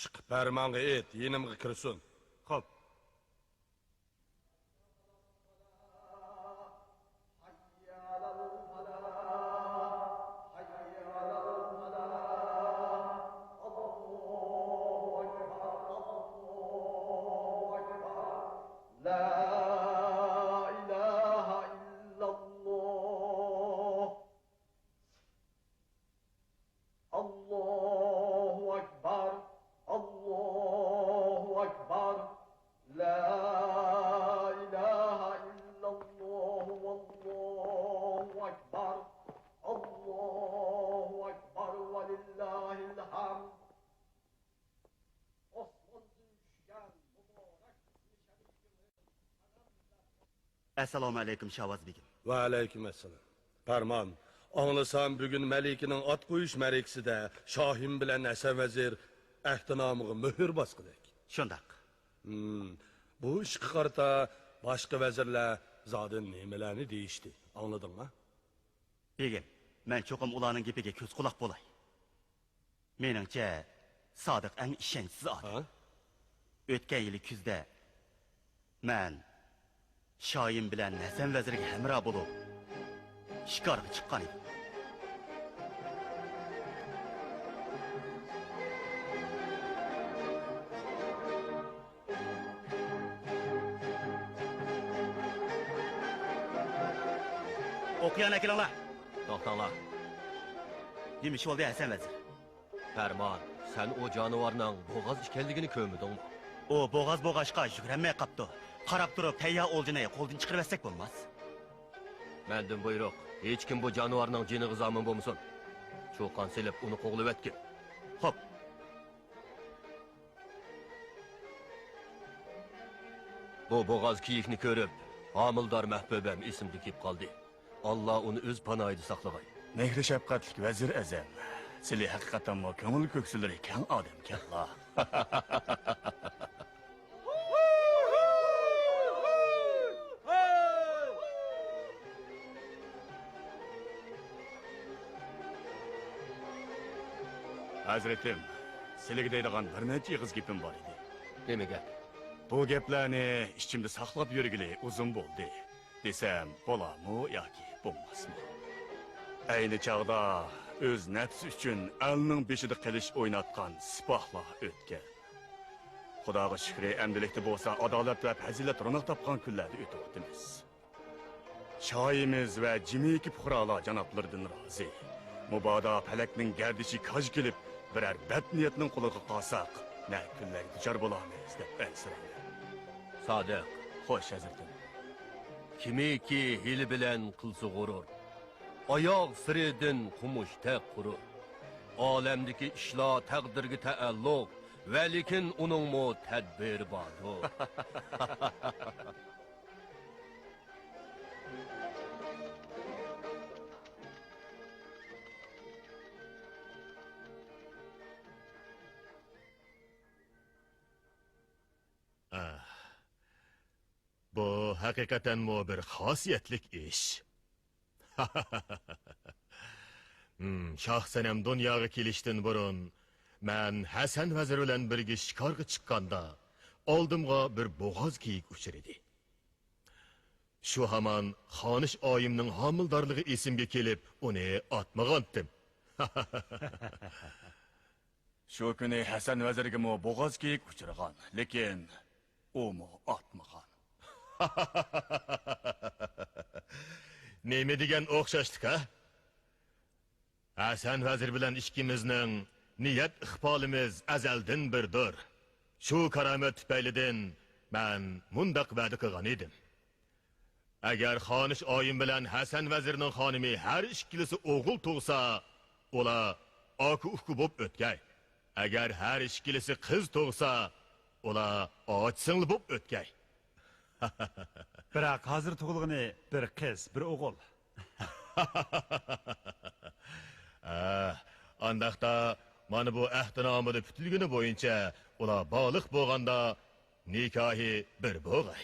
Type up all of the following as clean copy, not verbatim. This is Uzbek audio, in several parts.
Chiqib farmonga ayt, yenimga kirsin. Xo'p. Assalomu alaykum Shavaz begim. Va alaykum assalom. Farmon, anglasam bugun Malikining ot qo'yish ma'rikasida Shohim bilan Hasan vazir ahtinomiga muhr bosqidik. Shundoq. Bu ishga qarata boshqa vazirlar zodin nimalarni deyishdi. Angladingmi? Begim, men cho'qim ularning gapiga ko'z quloq bo'lay. Meningcha, Sodiq eng ishonchsiz odam. O'tgan yil kuzda men Shoyim bilan Hasan vazirga hamroh bo'lib shikorga chiqqan edim. O'qiyan akalar. To'xtanglar. Nima ish bo'ldi Hasan vazir? Farmon, sen o jonivorning bo'g'oz ekanligini ko'rmidingmi? O bo'g'oz bo'g'ashqa yugurmay qapti. Qarab turib tayyor o'ljini qo'ldan chiqarmasak bo'lmas. Mendan buyruq, hech kim bu jonivorning jiniga zomin bo'lmasin. Cho'qon silib uni qo'g'lib o'tgin. Xo'p. Bu bo'g'oz kiyikni ko'rib, homildor mahbubam esimda kelib qoldi. Allah uni o'z panoyida saqlag'ay. Mehri shafqatlik vazir azam. Sizlar haqiqatan ko'ngil ko'ksilari kang odam kallah. Hazretim, sizlarga deydigan bir necha ig'iz gapim bor edi. Nima gap? Bu gaplarni ichimda saqlab yurgili uzun bo'ldi. Desam, bo'ladimi yoki bo'lmasmi? Ayni chog'da o'z nafsi uchun alning beshida qilish o'ynatgan sipohlar o'tgan. Xudoga shukr, amdilikda bo'lsa adolat va fazilat ro'naq topgan kunlarda o'tibmiz. Shoyimiz va jimiki fuqarolar janoblaridan rozi. Mubodo falakning gardishi kaj kelib, birer bad niyatning qo'liga qolsaq, na kunlarga duchor bo'lamiz deb ansiraydi. Sodiq, xo'sh hazratim. Kimiki hili bilan qilsa g'urur, oyoq siridin qumushta qurur. Olamdagi ishlar taqdirga taalluq, va lekin uning mo tadbir bordir. Bu haqiqatan mo bir xosiyatlik ish. Shaxsan dunyoga kelishdan burun men Hasan vazir bilan birga shikorga chiqqanda oldimga bir bo'g'oz kiyik uchir edi. Shu hamon xonish oyimning homildorligi esimga kelib, uni otmagandim. Shu kuni Hasan vazirga mo bo'g'oz kiyik uchirgan, lekin u mo otmagan. Neymi degan o'xshashdik ha? Hasan vazir bilan ishkimizning niyat iqbolimiz azaldan birdir. Shu karomat tufaylidan men mundaq va'da qilgan edim. Agar xonish oyim bilan Hasan vazirning xonimi har ikkilisi o'g'il tug'sa, ular oku-uku bo'lib o'tgay. Agar har ikkilisi qiz tug'sa, ular och-singli bo'lib o'tgay. Biroq hozir tug'ilgani bir qiz, bir o'g'il. Andaqda mana bu ahdinomida putilgini bo'yicha ular bog'liq bo'lganda nikohi bir bo'g'ay.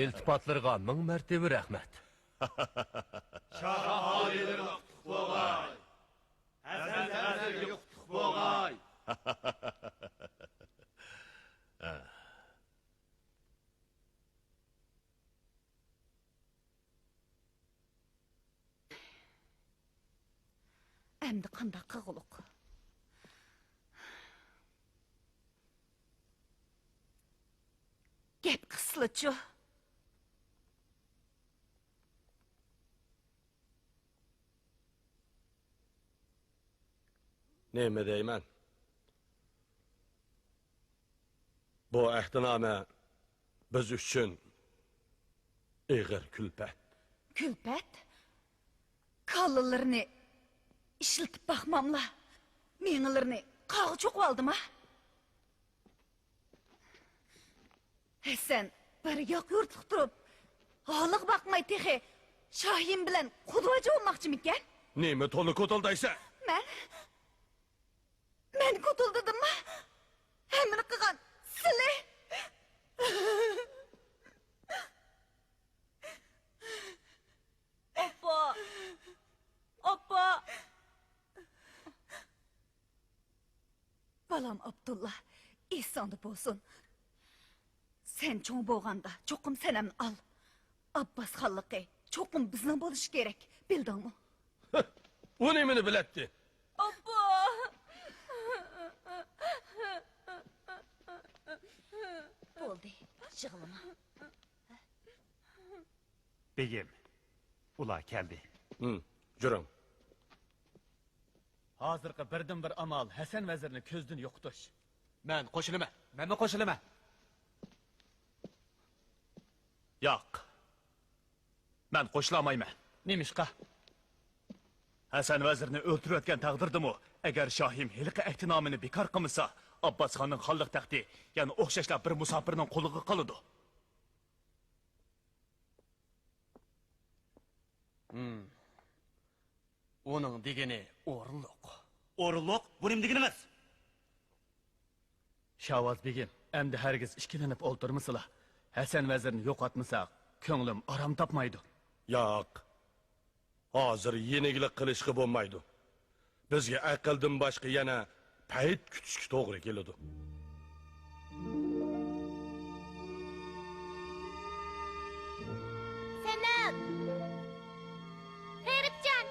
İltifatlarga ming martaba rahmat. Shoh oliyligi qutlug' bo'lg'ay. Hasan vazirga qutlug' bo'lg'ay. Әмді қандақ қығылық. Gep kıslıçı. Neyme deymen? Bu ehdiname biz üçün eğer külpet. Külpet. Kallılarını işiltip bakmamla. Meğilerini kağı çok aldım ha. Sen bir yak yurtluk durup, ağlık bakmay tehe, Şahin bilen kudvacı olmakçı miken? Neyme tonu kotuldaysa? Ben kutuldadım mı? Hemini kıgan sile. Oppa! Oppa! Balam Abdullah, ihsandı bolsun. Sen çoğun boğanda, çokum senemni al. Abbas hallıqı, çokum bizden boluş gerek, bildin mi? O nemini biletti? Abba! Oldu, şığılama. Begim, ula keldi. Jürüm. Hazırkı birden bir amal Hasan vezirini közdün yokutuş. Men qo'shilima. Men qo'shilima. Yo'q. Men qo'shilamayman. Nemişqa? Hasan vazirni o'ltirayotgan taqdirdimi, agar Shohim hilqi ahtinomini bekor qilmasa, Abbosxonning xonliq taxti yana o'xshashlar bir musofirning qo'liga qoladi. Onun degeni o'rinliq. O'rinliq, bu nim deginimiz? Şavaz begim, endi hergiz işkilenip olturmasıla. Hasan vezirini yok atmasak, ko'nglim aram tapmaydı. Yo'q. Hozir yenigilik qilishga bo'lmaydi. Bizga aqldan boshqa yana payt kutishga to'g'ri keladi. Senet! Herifcan!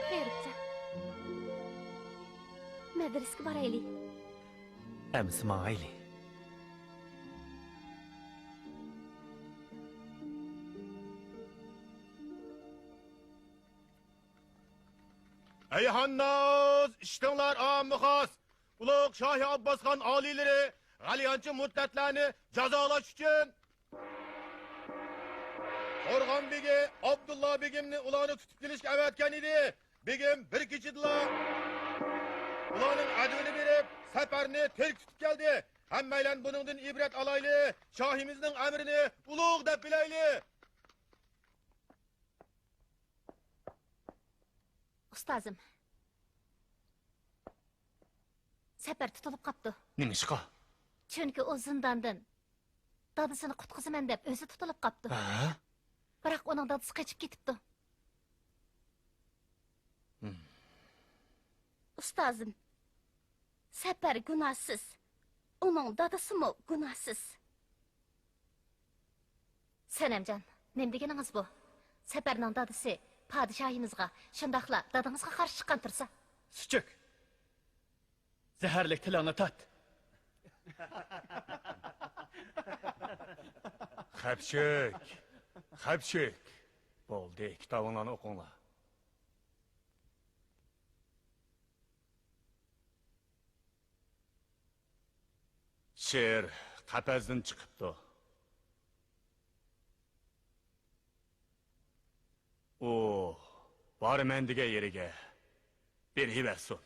Herifcan. Medreske barayli. Emsi maayli. Ey Hannaz, iştinlar amı xas. Ulug' Shohi Abbosxon oliylari g'alyanchi muddatlarni jazolash uchun Qo'rg'on begi Abdullah begimni ularni tutib kelishga avatgan edi. Begim bir kechidala ularning advini berib, safarni terk tutib keldi. Hammaylar buningdan ibrat olayli, shohimizning amrini ulug' deb bilayli. Ustazım. Sefer tutulup kaptı. Nimishqa? Çünkü o zindandan dadısını qutqizaman deb özü tutulup kaptı. Biroq onun dadısı kaçıp ketipti. Ustazım. Sefer günahsız. Onun dadısı mı günahsız? Senemcan, nem degeniniz bu? Seferning dadısı padişahimizga, şundaqla dadыңызga qarşı chiqqan tursa. Süçük. Zehirlik tilini tat. Xəpşik. Boldu, kitabınla oqunla. Şeir qəpəzdən çıxıbdı. O, var məndigə yerigə bir hibəsun.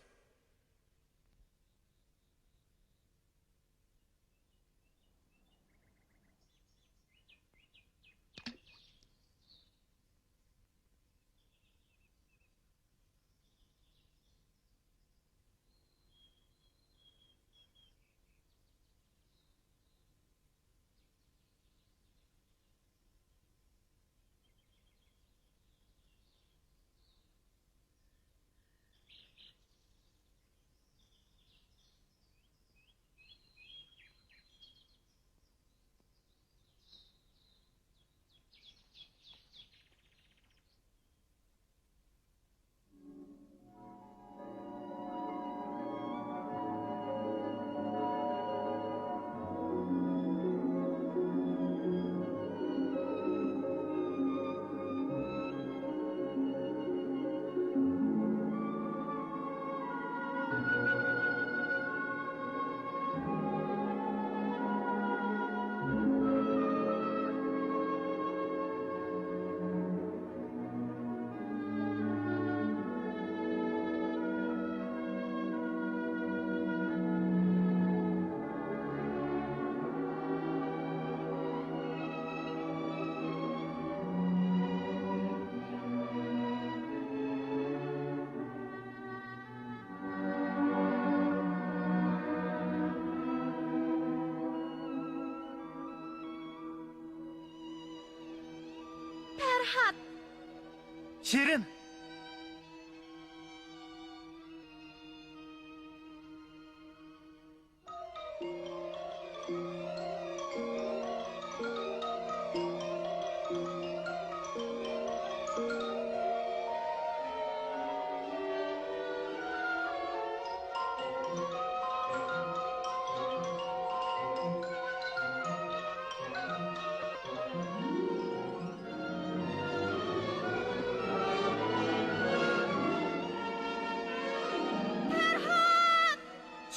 Şirin!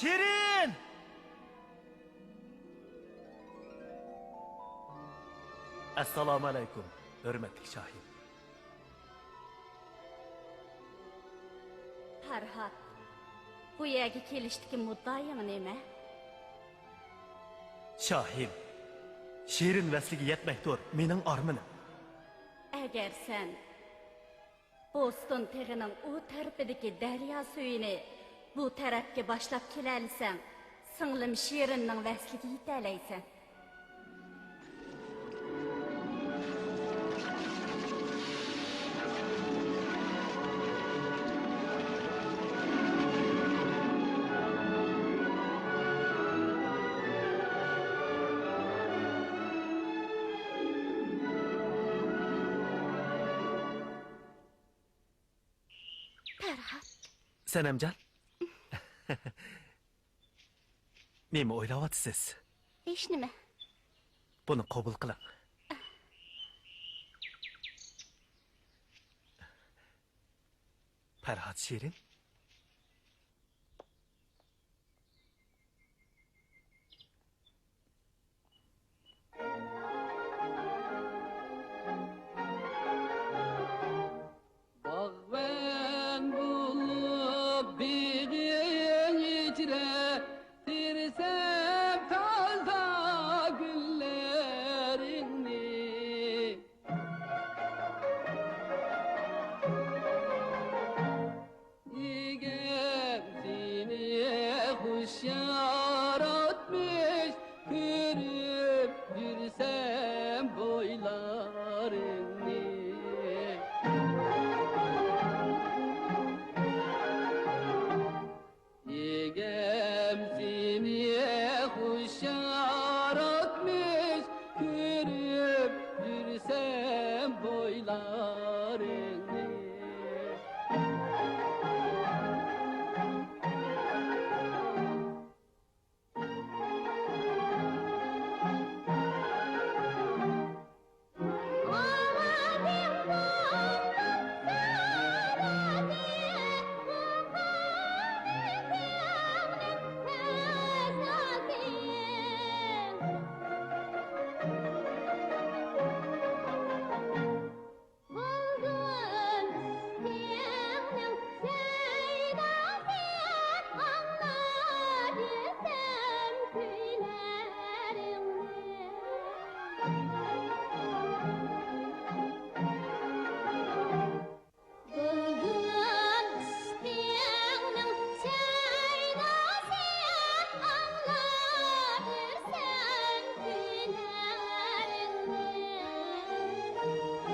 Şirin! Assalomu alaykum, hurmatli Shohim. Farhod, bu yerga kelishdiki muddaoing nima? Shohim, Shirin vasliga yetmakdir mening armanim. Agar sen Boston teg'ining u tarafidagi daryo suyini bu tarafga boshlab kelalisan, singlim Shirinning vasliga yetalaysan. Farhod, Sanamjon. Nima o'ylayapsiz? hech nima. Buni qabul qiling. Farhod Shirin.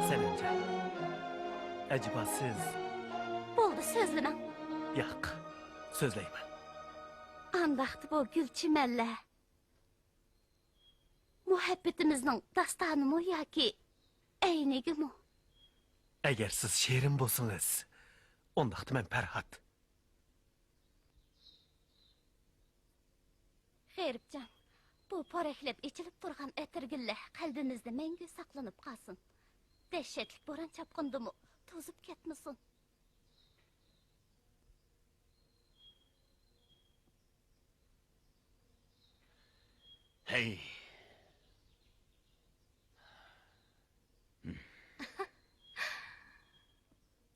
Senemcan. Acaba siz... Bo'ldi, so'zlamang. Yo'q, so'zlayman. Andaqdi bu gül çimenler. Muhabbetimizin dastanı mı ya ki eynigi mi? Agar siz she'rim bo'lsangiz, undaqda men Farhod. G'eribjon, bu poraklab ichilib turgan etirgillar qalbimizda mangu saqlanib qolsin. Dehshatli bo'ron chapqindimi, to'zib ketmasin. Hey.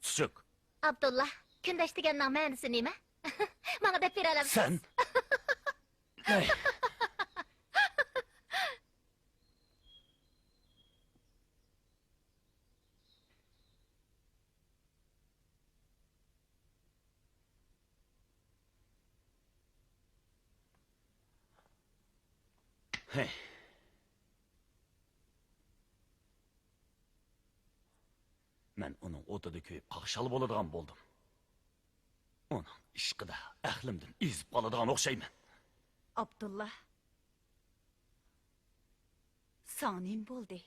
Çocuk, Abdullah, kundash deganning ma'nosi nima? Menga deb bera olasiz? sen... Hey. Hey. Men onun o'tida kuyib qaqshal bo'ladigan bo'ldim. Onun ishqida aqlimdan ezib qoladigan o'xshayman. Abdullah. Sana nim bo'ldi?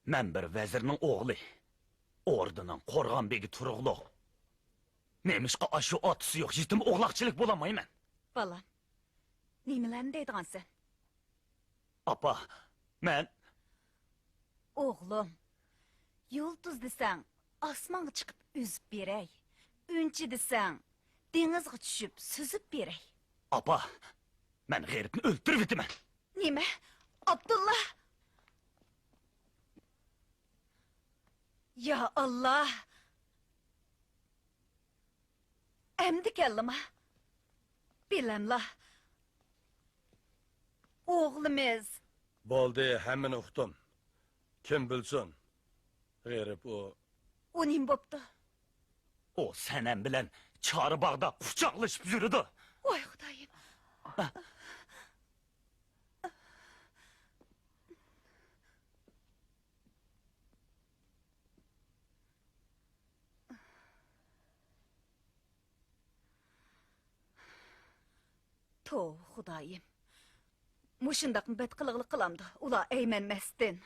Men bir vezirning o'g'li. Ordining qo'rg'on begi Turug'liq. Nemishqa ashu otisi yo'q, yetim o'g'loqchilik bo'lamayman. Balam, nimalarni deydigansan? Apa, men... Oğlum, yulduz desang, osmonga chiqib üzüp beray. Unchi desang, dengizga tushib suzib beray. Apa, men g'eribni o'ltirib etaman. Nima? Abdullah! Ya Allah! Emdi kellima. Bilemla. Oğlumuz. Bo'ldi, hammani uqdim. Kim bilsin? G'erib o. O nim bo'pti? O senem bilen çağrı bağda kucaklaşıp yürüdü. Voy Xudoyim. To Xudoyim. Mushundaq bet qiliqli qilamdi. Ular aymanmasdan.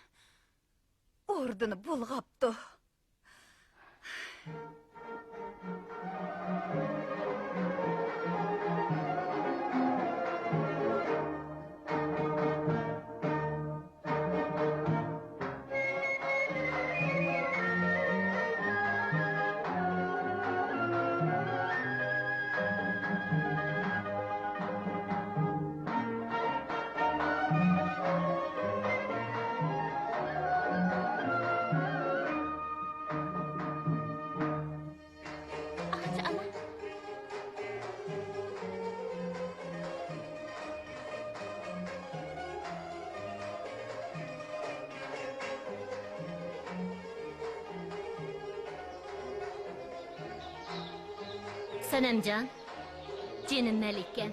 Ordini bulg'apti. Ağaca ana. Sanamjon, jinim Malikem.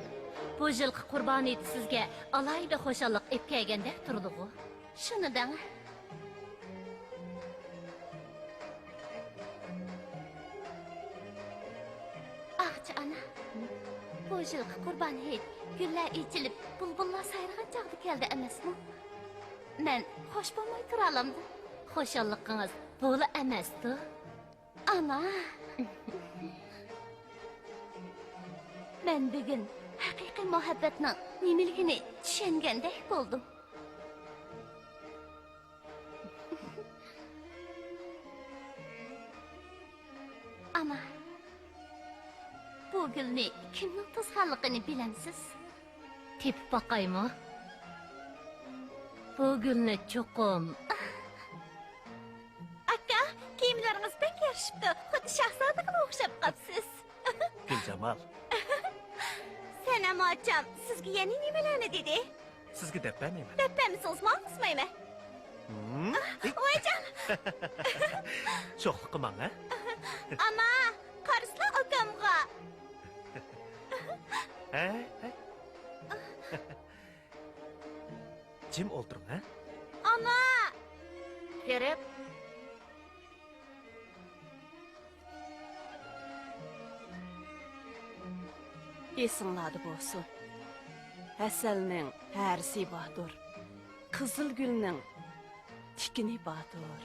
Bu yilqi qurbon edi sizga alayda xo'shalliq ep kelgandek turdi-ku. Shuni dang. Ağaca ana. Bu yilqi qurbon edi gullar ichilib, bulbullar sayrag'an chog'da keldi emasmi? Men xo'sh bo'lmay tura olamdi. Xo'shalligingiz bo'la emasdi. Ana. Men bugun haqiqiy muhabbatning nimaligini tushungandek bo'ldim. Ana, bu gulni kimning tuzganligini bilamsiz? Tepib boqaymi? Bu gulni cho'qim. Aka, kiyimlaringiz pek yarashibdi. Xuddi shahzodaga o'xshab qolibsiz. Guljamal, Sanam ocham, sizga yana nimalarni dedi? sizga deb bermayman. Depmemiz uzmanmısmayma? Oyacan! Sho'xlik qilmang, ha? Ama, qarısla okamga. Ha? jim o'ltiring, ha? Ana! Kerep. Esinglarda bo'lsin. Hasalning harisi badur. Qizil gulning tikini badur.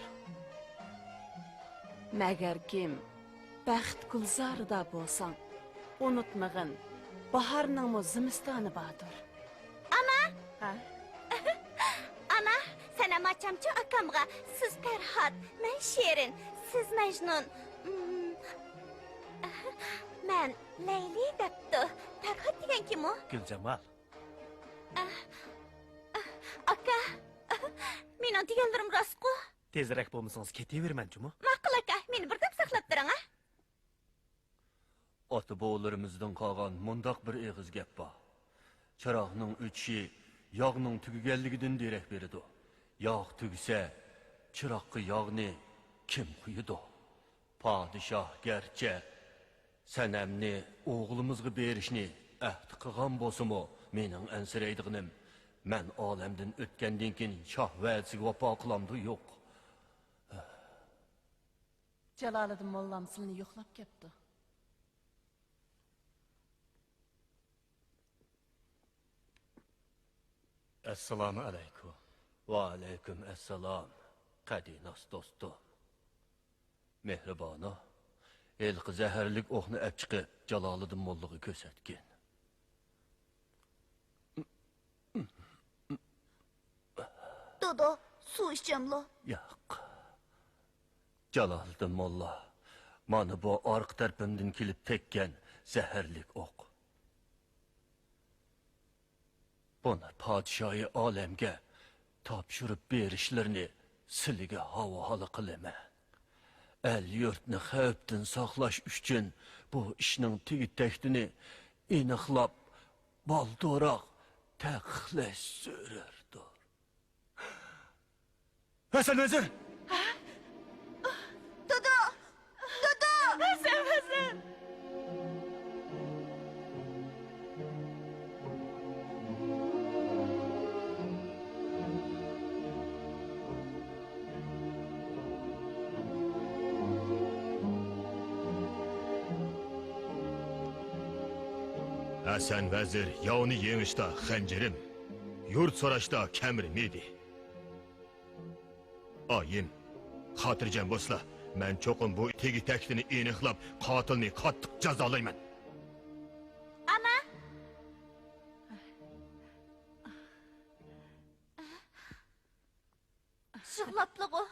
Magar kim baxt gulzarida bo'lsang, unutmag'in baharning zimistoni badur. Ana! Ha? Ana, sen amacamcı akamga siz Ferhat, ben Şerin, siz Mecnun. Ben Leyli depti. Ferhat diyen kim o? Guljamal. Aka, mening deganlarim rostku. Tezroq bo'lmasangiz ketaverman-chimi? Ma'qul aka, meni bir deb saqlab turing ha. Ota boğularimizdan qolgan mundaq bir eg'iz gap bor. Chiroqning o'chishi yog'ning tugaganligidan derak beradi. Yog' tugsa, chiroqqa yog'ni kim quyidi? Podshoh garchi sanamni o'g'limizga berishni ahd qilgan bo'lsa-mu, mening ansiraydiganim men olamdan o'tgandan keyin shoh va'dasiga vafo qilamdi yo'q. Jaloliddin mollam sizni yo'qlab ketdi. Assalomu alaykum. Va alaykum assalom. Qadinos do'stim. Mehribona. Elqi zaharlik o'qni olib chiqib Jaloliddin mollaga ko'rsatgan. Dodo, suv içemlo. Yo'q. Jaloliddin molla mana bu orqa tarafimdan kelib tekkan zaharlik o'q. Buni podshoyi olamga topshirib berishlarini sizga havola qilaman. El yurtni xavfdan saqlash uchun bu ishning tegi-taktini aniqlab baldo'roq taqiqlash zarurdir. Hasan Vezir! Dodo! Dodo! Hasan! Hasan Vezir yovni yengishda xanjirim, yurt so'rashda kamrim edi. Oyim, xotirjam bo'lsizlar. Men cho'qim bu tegi taktini aniqlab, qotilni qattiq jazolayman. Ana! Shig'lablig'i?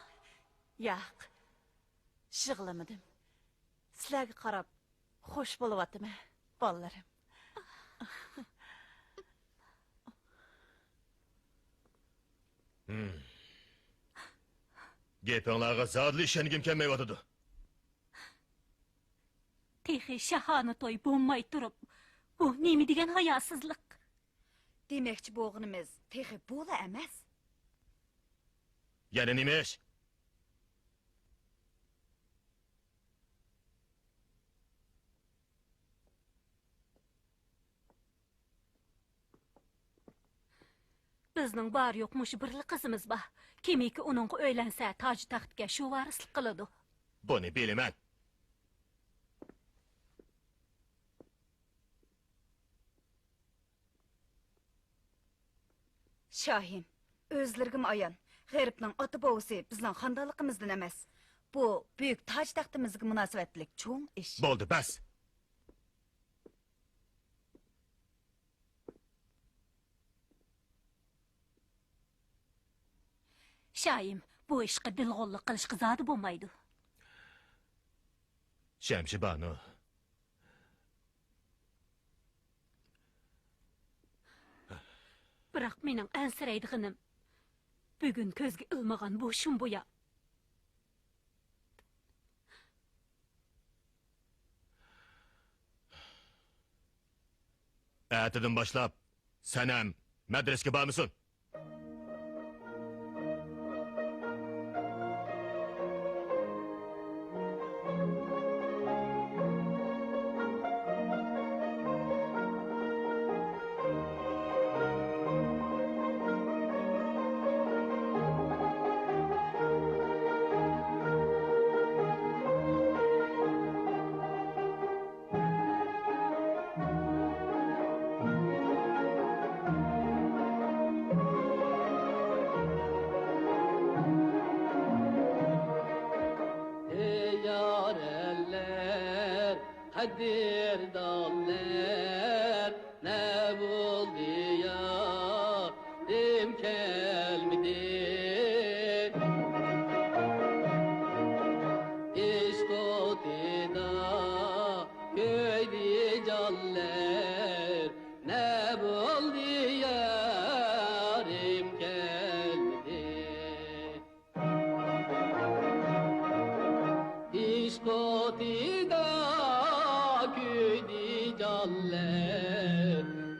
Yo'q. Shig'lamadim. Sizlarga qarab xush bo'lyaptimi, bolalarim? Gapinglarga zodli ishongim kelmayotidi. Texi shahani to'y bo'lmay turib, bu nima degan hayosizlik? Demakchi bo'g'inimiz texi bo'la emas. Yana nima ish? Bizning bor yo'q mush birli qizimiz bor. Kimiki uningga o'ylansa, toj taxtga shu varislik qiladi. Buni bilaman. Şahim, özlergim ayan. G'aribning ota bovusi bizning xondaligimizdan emas. Bu büyük toj taxtimizga munosabatlik cho'ng ish. Bo'ldi, bas. Shoyim, bu ishga dilg'onlik qilishga zodi bo'lmaydi. Shamshi banu. Biroq mening ansiraydiganim bugun ko'zga ilmagan bu shumbuya. Ertadan boshlab sanam madrasaga bormisan?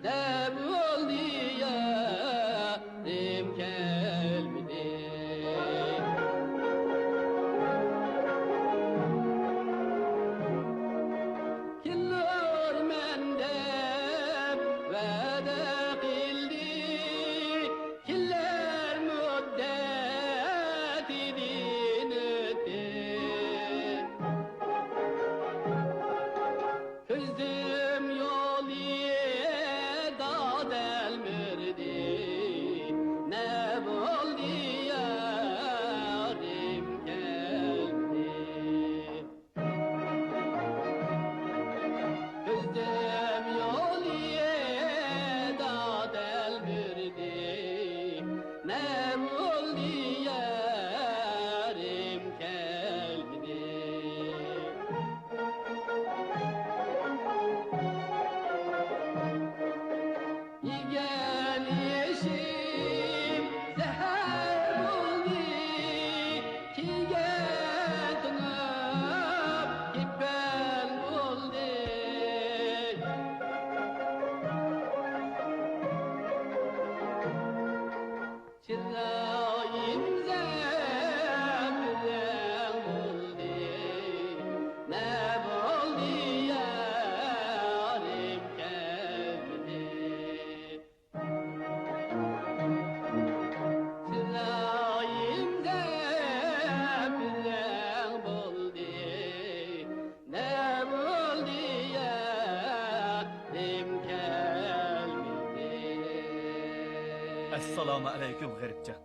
ne oldu yarim gelmedi. Killer mende veda kıldı, killer müddet idin ötti. Kızdım yol da delmirdi, ne oldu yarim geldi. Kızdım yol da delmirdi, ne oldu yarim geldi. Gel yeşim zehir oldu ki yetnap kipen oldu. Çırağım zemrem oldu, ne oldu yarim geldi. Çırağım zemrem oldu, ne oldu yarim geldi. Assalomu alaykum g'aribjon.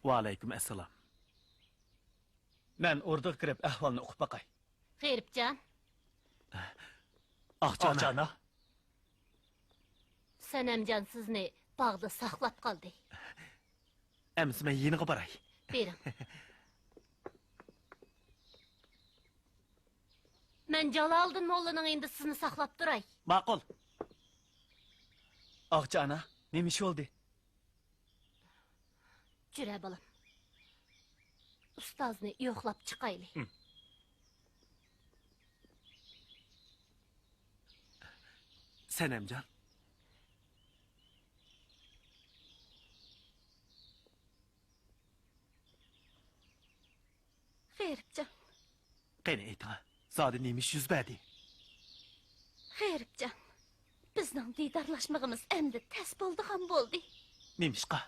Va alaykum assalom. Men o'rdiq kirib ahvolni o'qib boqay. G'eribjon, Aqchana. Sanamjon sizni bog'da saqlab qoldi. Emsi men yeniga boray. Bering. Men Jaloliddin mollaning endi sizni saqlab turay. Ma'qul. Aqchana, nima ish bo'ldi? Jura bolam. Ustozni yo'qlab chiqayli. Sanamjon. G'eribjon, Qani aytma. Zodi nima ish yuz berdi? g'eribjon. Bizning diydorlashmag'imiz endi tas bo'ldi ham bo'ldi. Nima ishqa?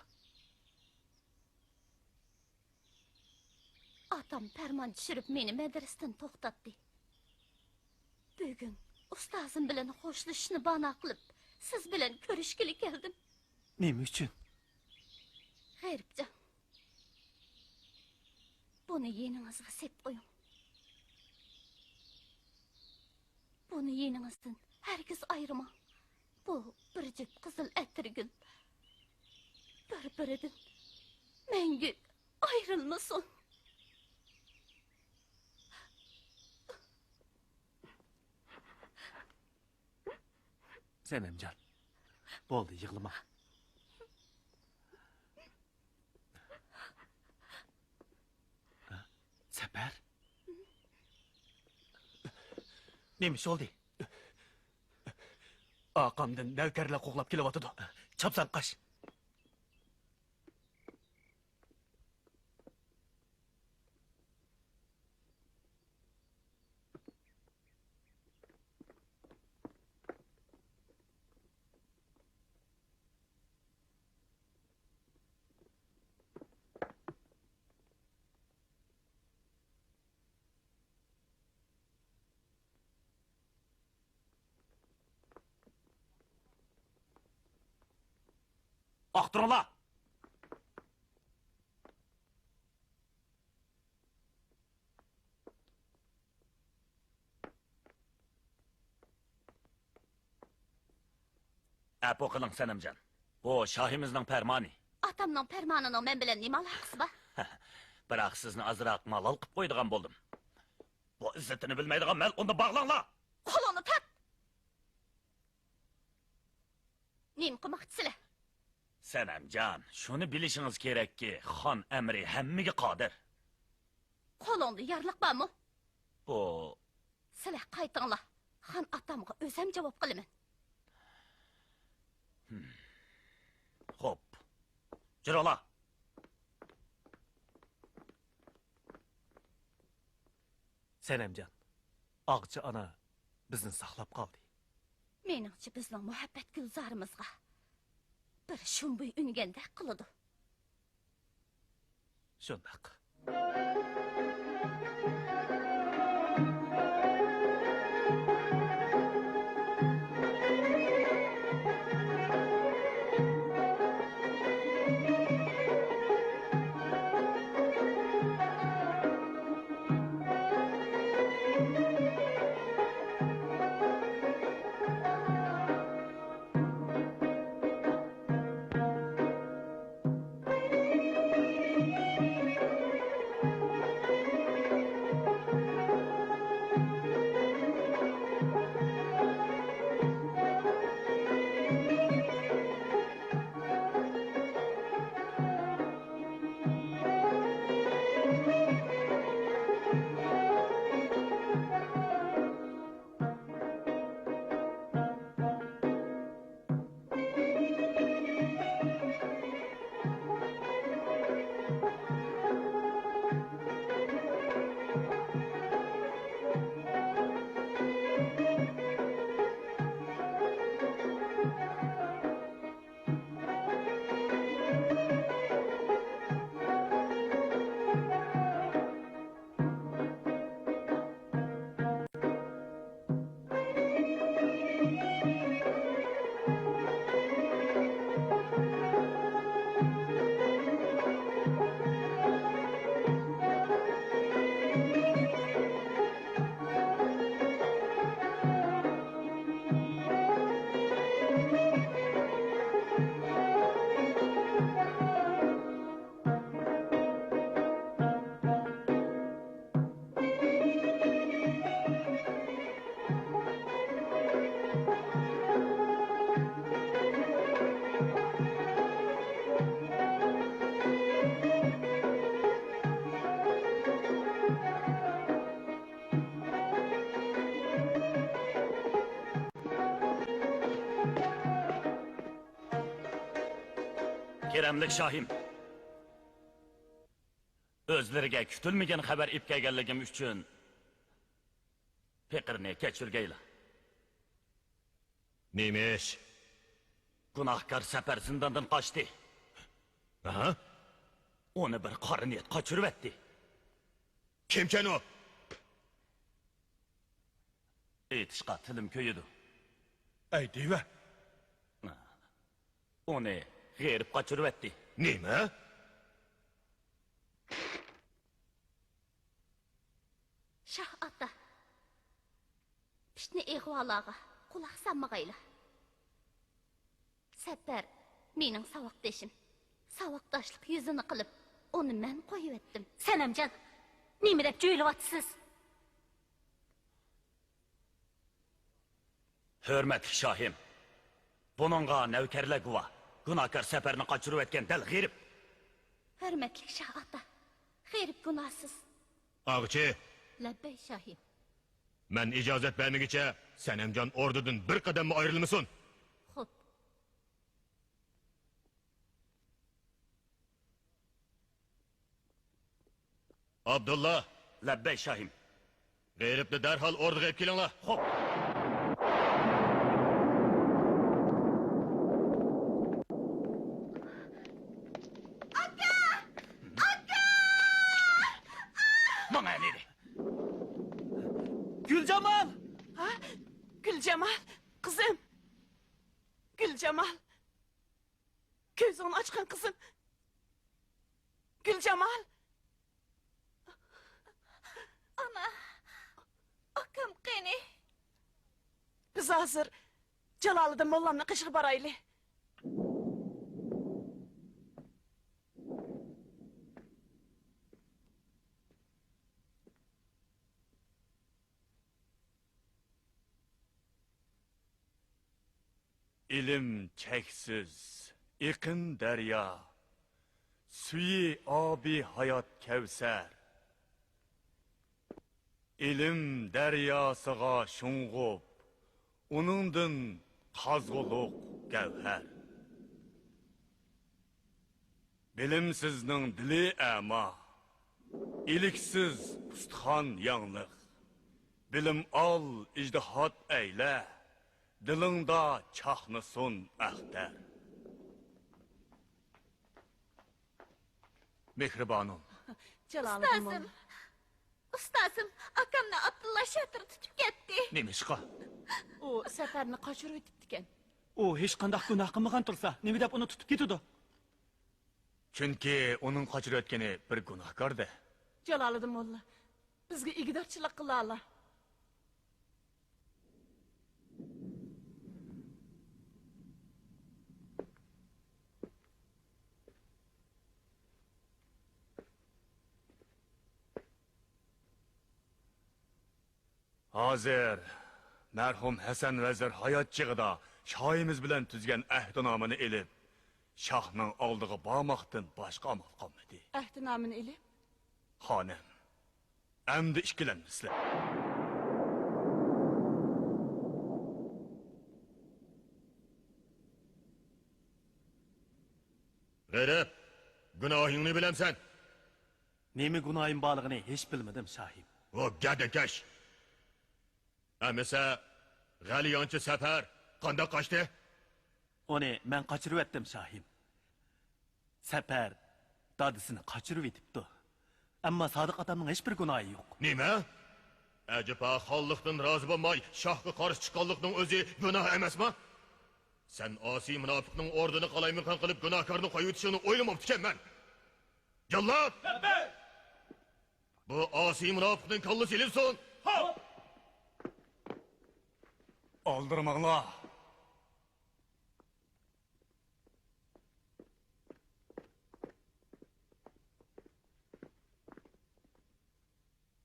Atam farmon tushirib meni madrasadan to'xtatdi. Bugun ustozim bilan xo'shlashishni bano qilib, siz bilan ko'rishgili keldim. Nima uchun? G'eribjon, buni yeningizga sep qo'ying. Buni yeningizdan hargiz ayirmang. Bu bir jup qizil atirgul. Bir-biridan mangu ayrilmasin. Sanamjon. Bo'ldi, yig'lama. Sapar. Nima ish bo'ldi? Aqamdan navkarlar qo'g'lab kelyotidi. Chopsan qash. Aqtırınlar! Apo qiling Sanamjon. Bu shohimizning farmoni. Atamning farmonining men bilan nima aloqasi bor? Biroq sizni azroq malol qilib qo'ydigan bo'ldim. Bu izzatini bilmaydigan mal unda bog'langlar. Qo'lini tut. Nim qilmoqchisizlar? Sanamjon, shuni bilishingiz kerakki, xon amri hammaga qodir. Qo'lingda yarliq bormi? Bu Sizlar qaytinglar. Xon atamga o'zim javob qilaman. Xo'p. Jirola. Senemcan, Ağçı ana bizni saqlab qoldi. Meningcha bizning muhabbat gulzorimizga bir shumbuy ungandek qiladi. Shundoq. Keremlik Şahim. Özleriga kutilmagan xabar ip kelganligim uchun Pekirni kechirgaylar. Neymiş? Gunohkor Sapar zindondan qochdi. Aha. Uni bir qora niyat qochirib etdi. Kimken o? Aytishqa tilim ko'yidi. Ey diva. Uni g'erib qochirib etdi. Neyme? Shah ota. Pishni ehvolaga quloq solmag'aylar. Sapar mening saboqdashim. Saboqdoshlik yuzini qilib, uni men qo'yib etdim. Sanamjon, nima deb jo'ylayapsiz? Hürmetli Şahim. Bununla navkarlar guvoh. Gunohkor Saparni qochirib etgan dal g'erib. Hurmatli Shah ota. G'erib gunohsiz. Ağçı, Labbay Shahim. ben icazet vermegiçe Senemcan ordudan bir kadem mi ayrılmışsın? Xo'p. Abdullah, Labbay Şahim. gayripli derhal orduga hep kelinglar. Hop. Bana ne de? Gülcemal! Ha? Gülcemal, kızım. Gülcemal. Gözünü açkan kızım. Gülcemal. Ana, akam qani. Biz hazır Jalaliddin mollamni qishib borayli. İlim cheksiz, iqin daryo, suyi abi hayot kevser. İlim daryosiga sho'ng'ib, uningdan qazg'uluq gavhar. Bilimsizning dili ama, iliksiz ustixon yangliq. Bilim al, ijtihod eyle, dilingda chaqnasun axtar. Mehribanım, Jaloliddin molla. Ustozim, akamni Abdulla Shatir tutib ketdi. Nemishqa? U safarni qochirib o'tibdikan. U hech qanday gunoh qilmagan tursa, nima deb uni tutib ketadi? chunki uning qochirayotgani bir gunohkorda. Jaloliddin molla, bizga igidorchilik qilala. Hozir merhum Hasan Vezir hayot chig'ida shoyimiz bilan tuzgan ahdinomini elib, shohning oldiga bormoqdan boshqa amal qolmadi. Ahdinomini ilib, Xonim, endi ikkilanmasizlar. G'irib, gunohingni bilamsan. Nemi gunohim borligini hech bilmadim, shohim. O gadakash. Amisa G'aliyonchi safar qanday qochdi? Uni men qochirib etdim, shohim. Safar dadisini qochirib etibdi. Ammo Sodiq otamning hech bir gunohi yo'q. Nima? Ajiba xonlikdan rozi bo'lmay shohga qarshi chiqqanlikning o'zi gunoh emasmi? Sen osiy munofiqning o'rnini qalaymiqon qilib gunohkorni qo'yib o'tishini o'ylamabdikanman. Jallod! Bu osiy munofiqning kallasi ilinsin. Aldırmaqlar.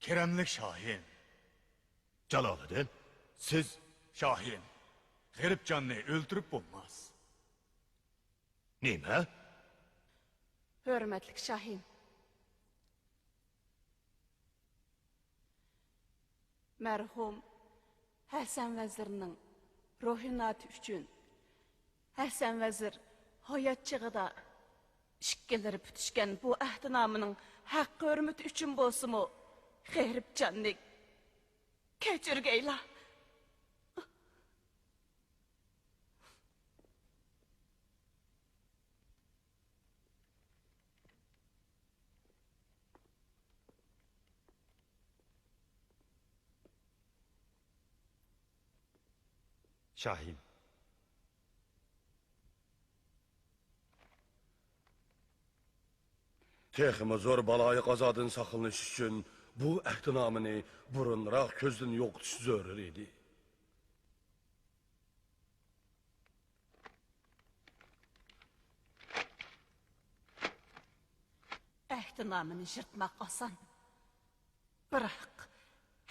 Keremlik Şahin. Jaloliddin, Siz Şahin. G'iribjonni o'ltirib bo'lmas. nima? hurmatli shohim. Merhum Hasan Vezirning ruhinati uchun Hasan Vezir hayot chig'ida ishkilari putishgan bu ahdinomining haqq hurmati uchun bo'lsa-mu, G'iribjonlik kechirgayla. Şahim. Texmi zo'r baloyi qazodan saqlanish uchun bu ahdinomini burunroq ko'zdan yo'qotish zarur edi. Ahdinomini yirtmoq oson. Biroq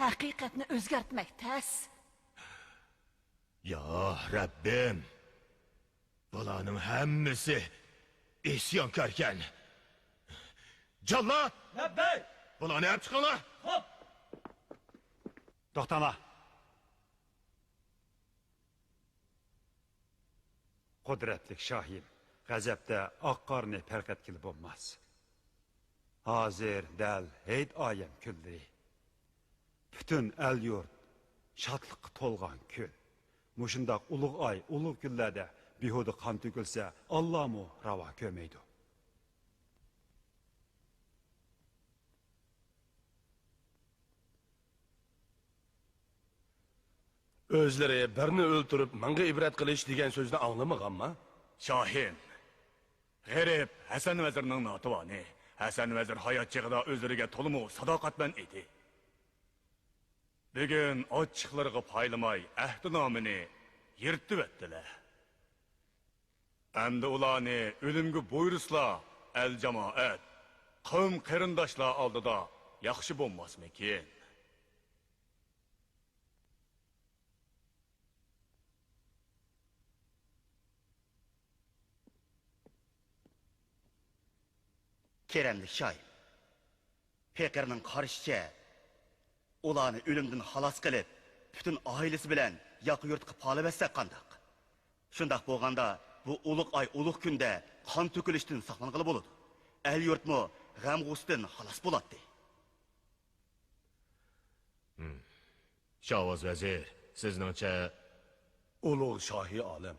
haqiqatni o'zgartmak tas. Ya Rabbim. Bularning hammasi isyonkorkan. Jallod! Labbay! Bularni olib chiqinglar. To'xtanglar. Qudratli shohim, g'azabda oqqorni farqat qilib bo'lmas. Hozir dal heyt oyam kunlari. Butun el yurt shodlikqa to'lgan kun. Mushundoq ulug' oy, ulug' kunlarda behuda qon to'kilsa, Allohmu ravo ko'rmaydi. O'zlari birini o'ltirib, menga ibrat qilish degan so'zni anglamaganmi? Şahin. G'irib Hasan Vezirning notivoni. Hasan Vezir hayot chig'ida o'zlariga to'liq sadoqatman edi. Bugun ochiqlarga paylamay ahdinomini yirtib etdilar. Endi ularni o'limga buyurslar, el jamoat, qavm qarindoshlar oldida yaxshi bo'lmasmikin? Keremlik shohim. Pekirning qarashicha ularni o'limdan xalos qilib, butun oilasi bilan yoq yurtga polib etsak qandoq? Shundoq bo'lganda bu ulug' oy, ulug' kunda qon to'kilishdan saqlanqili bo'ladi. el yurtmu g'am g'ustin xalos bo'ladi. Shavvoz vazir, sizningcha Ulug' shohi olim,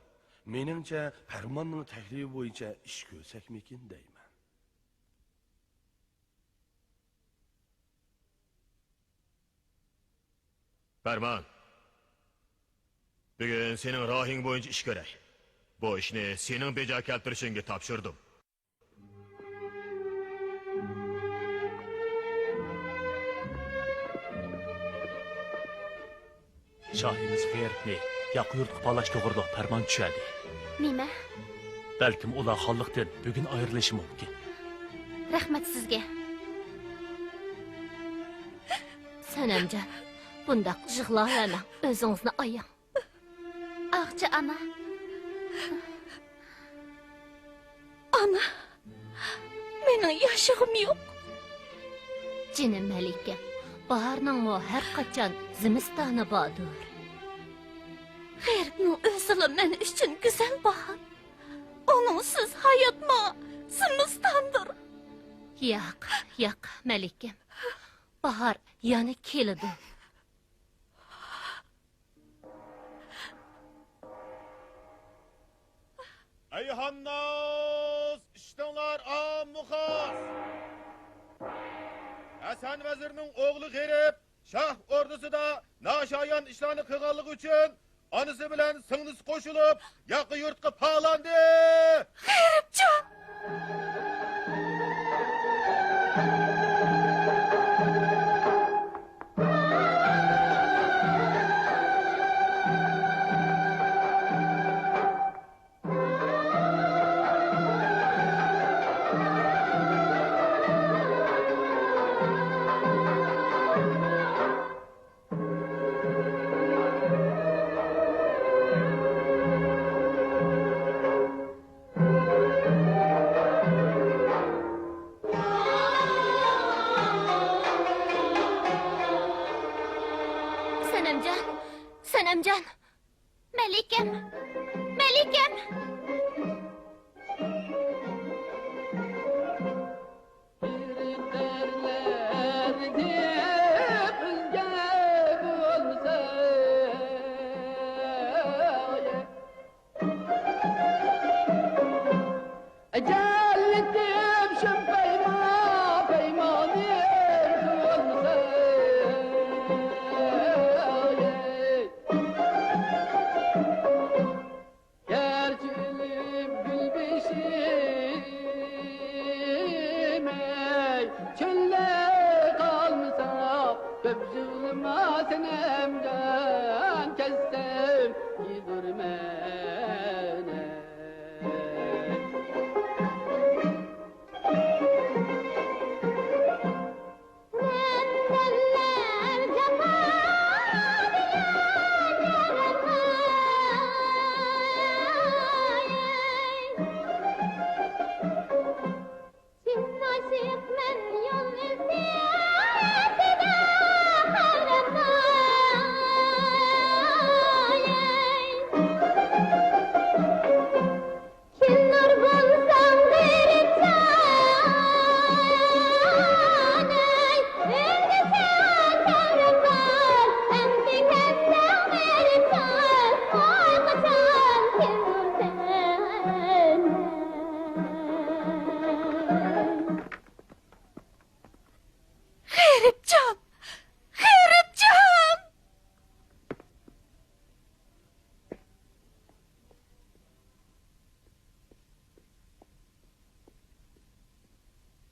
meningcha farmonning taklifi bo'yicha ish ko'rsakmikin deyman. Farmon. Bugun sening rohing bo'yicha ish kerak. Bu ishni sening beja keltirishingga topshirdim. Şahimiz g'eyribni yoq yurtga palash to'g'riliq farmon tushadi. Nima? Balkim ular xonliqdan bugun ayrilishi mumkin. Rahmat sizga. Sanamjon, bundaq yig'lamang, o'zingizni oying. Ağca ana. Ana, mening yashig'im yo'q. Jinim Malika, baharning mo har qachon zimistoni bordir. G'eyribning o'zila men uchun go'zal bahor. Onunsiz hayotma zimistondir. Yo'q, Malikam. Bahar yana keladi. Ayhannas, iştonlar amuxas. Hasan vazirning o'g'li G'erib Shah ordusida nashoyon ishlarni qilganligi uchun onasi bilan singlisi qo'shilib, yaqin yurtga pog'landi. G'eyribjon! Sanamjon, Malikam.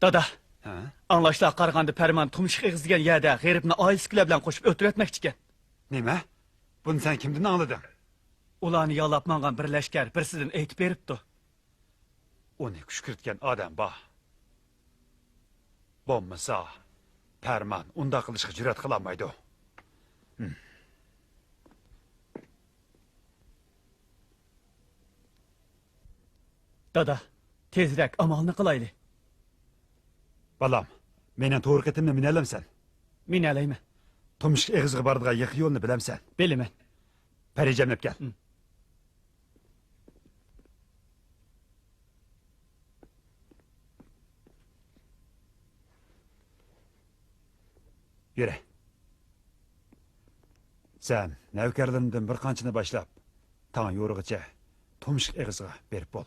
Dada, anlaşlığa qarğanda Pərman tumşuq eğizdigan yerdə g'eyribni oilasilar bilan qo'shib o'tirayotmoqchi ekan. Nima? Buni sen kimdan anladın? Ularni yolab mangan bir lashkar birsidan aytib beribdi. Uni kushkiritgan odam bor. Bo'lmasa, Pərman unda qilishga jur'at qilolmaydi. Dada, tezroq amalni qilaylik. Balam, menen to'g'ri ketimni minalamsan. Minalayman. Tumshuk egizga boradigan yiq yo'lni bilamsan. Bilaman. Parijamlab kel. Yürü. Sen nevkerlerinden bir kançını başlap, tan yoruğuca, tomuşuk eğizga berip bol.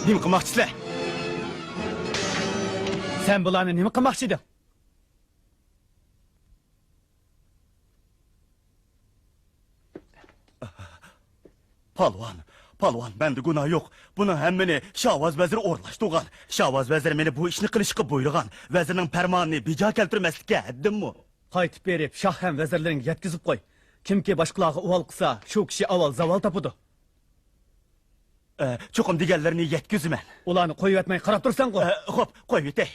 Nima qilmoqchisizlar? Sen bularni nima qilmoqchi eding? Palvon, bende günah yok. Bunun hemmini Şahvaz veziri o'rlashtirgan. Şahvaz veziri meni bu ishni qilishga buyurgan. Vezirning farmonini bejo keltirmaslikka haddimmi? Qaytib berib, shoh ham vazirlaring yetkizib qo'y. Kimki boshqalarga uvol qilsa, shu kishi avval zavol topadi. Cho'qim deganlarini yetkazaman. Ularni qo'yib etmay qarab tursan-ku. Xo'p, qo'yib etay.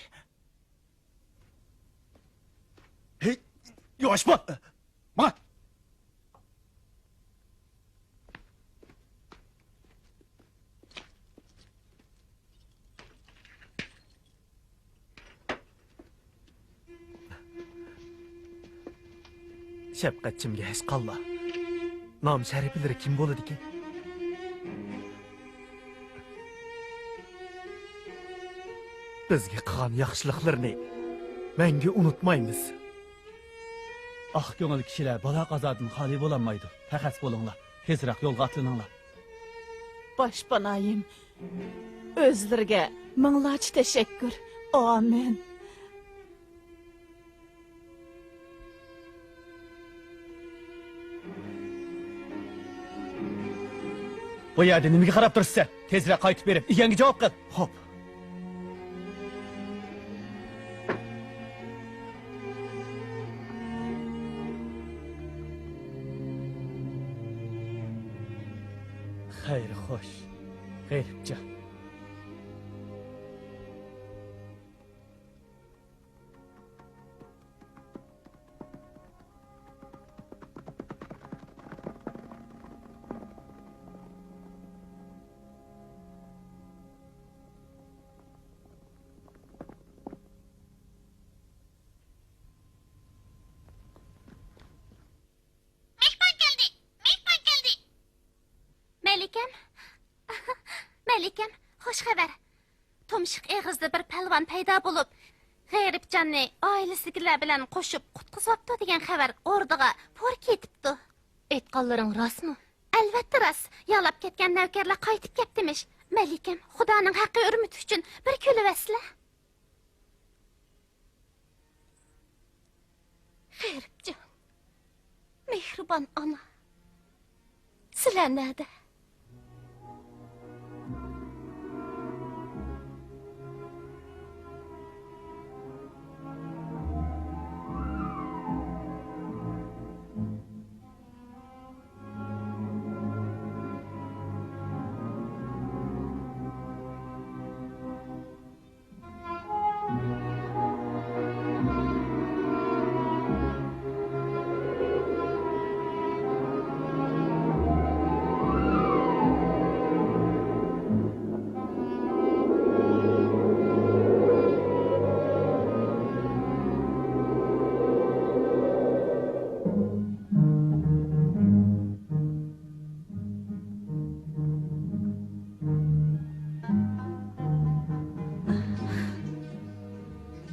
Hey, yosh bo'l. Ma. Shafqatchimga hech qalla. Nom shariflari kim bo'ladi ekan? Bizga qilgan yaxshiliklarni menga unutmaymiz. Ah ko'ngil kishilar bola qazodan xoli bo'lolmaydi. Faqat bo'linglar, tezroq yo'lga atlaninglar. Boshpanayim, o'zlariga minglarcha tashakkur. Amin. Bu yerda nimaga qarab turibsan? Tezroq qaytib berib, egangga javob qil. Xo'p. Xayr, xo'sh. G'ayribcha. Melikem, hoş haber. Tomşuk eğizde bir pelvan payda bulup, G'ayribjanni oilasidagilar bilan qo'shib qutqizibdi degan xabar o'rdiga por ketibdi. Aytganlaring rostmi? Albatta rost. Yolab ketgan navkarlar qaytib ketdimish. Melikem, Xudoning haqqi hurmati uchun bir kulivasla. G'ayribjon, mehribon ona. Sizlar nerede?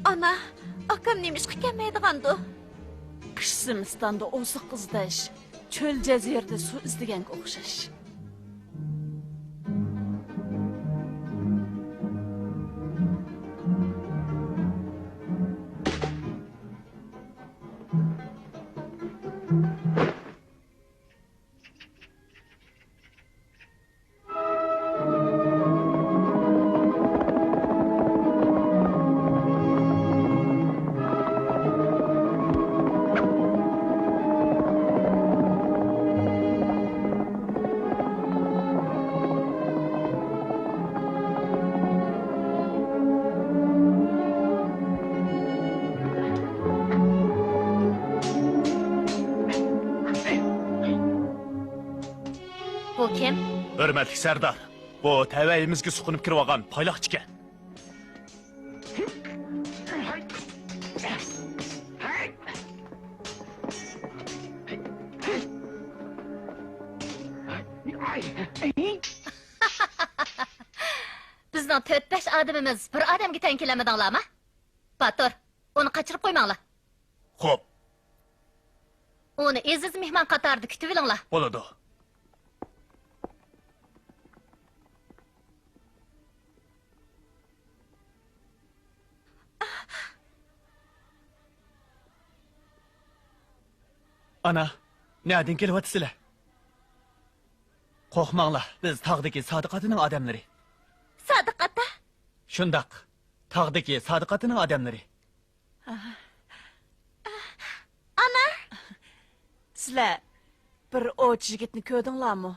Ana, akam neymiş kelmeydigandı. qish zimistonda o'siq izlash, cho'l jazirada suv izlaganga o'xshash. Bu kim? Hürmetli Serdar, bu təvəyimizə suqunub kirib paylaxçı ekan. Bizning 4-5 adamimiz bir odamga teng kelamidinglarmi? Batur, uni qochirib qo'ymanglar. Xo'p, Uni aziz mehmon qatorida kutib olinglar. bo'ladi. Ana, nereden kelyapsizlar? Qo'rqmanglar, biz tog'dagi Sodiqatining odamlari. Sodiqata? Shundaq, tog'dagi Sodiqatining odamlari. Ana! Sizlar bir o'ch yigitni ko'rdinglarmi?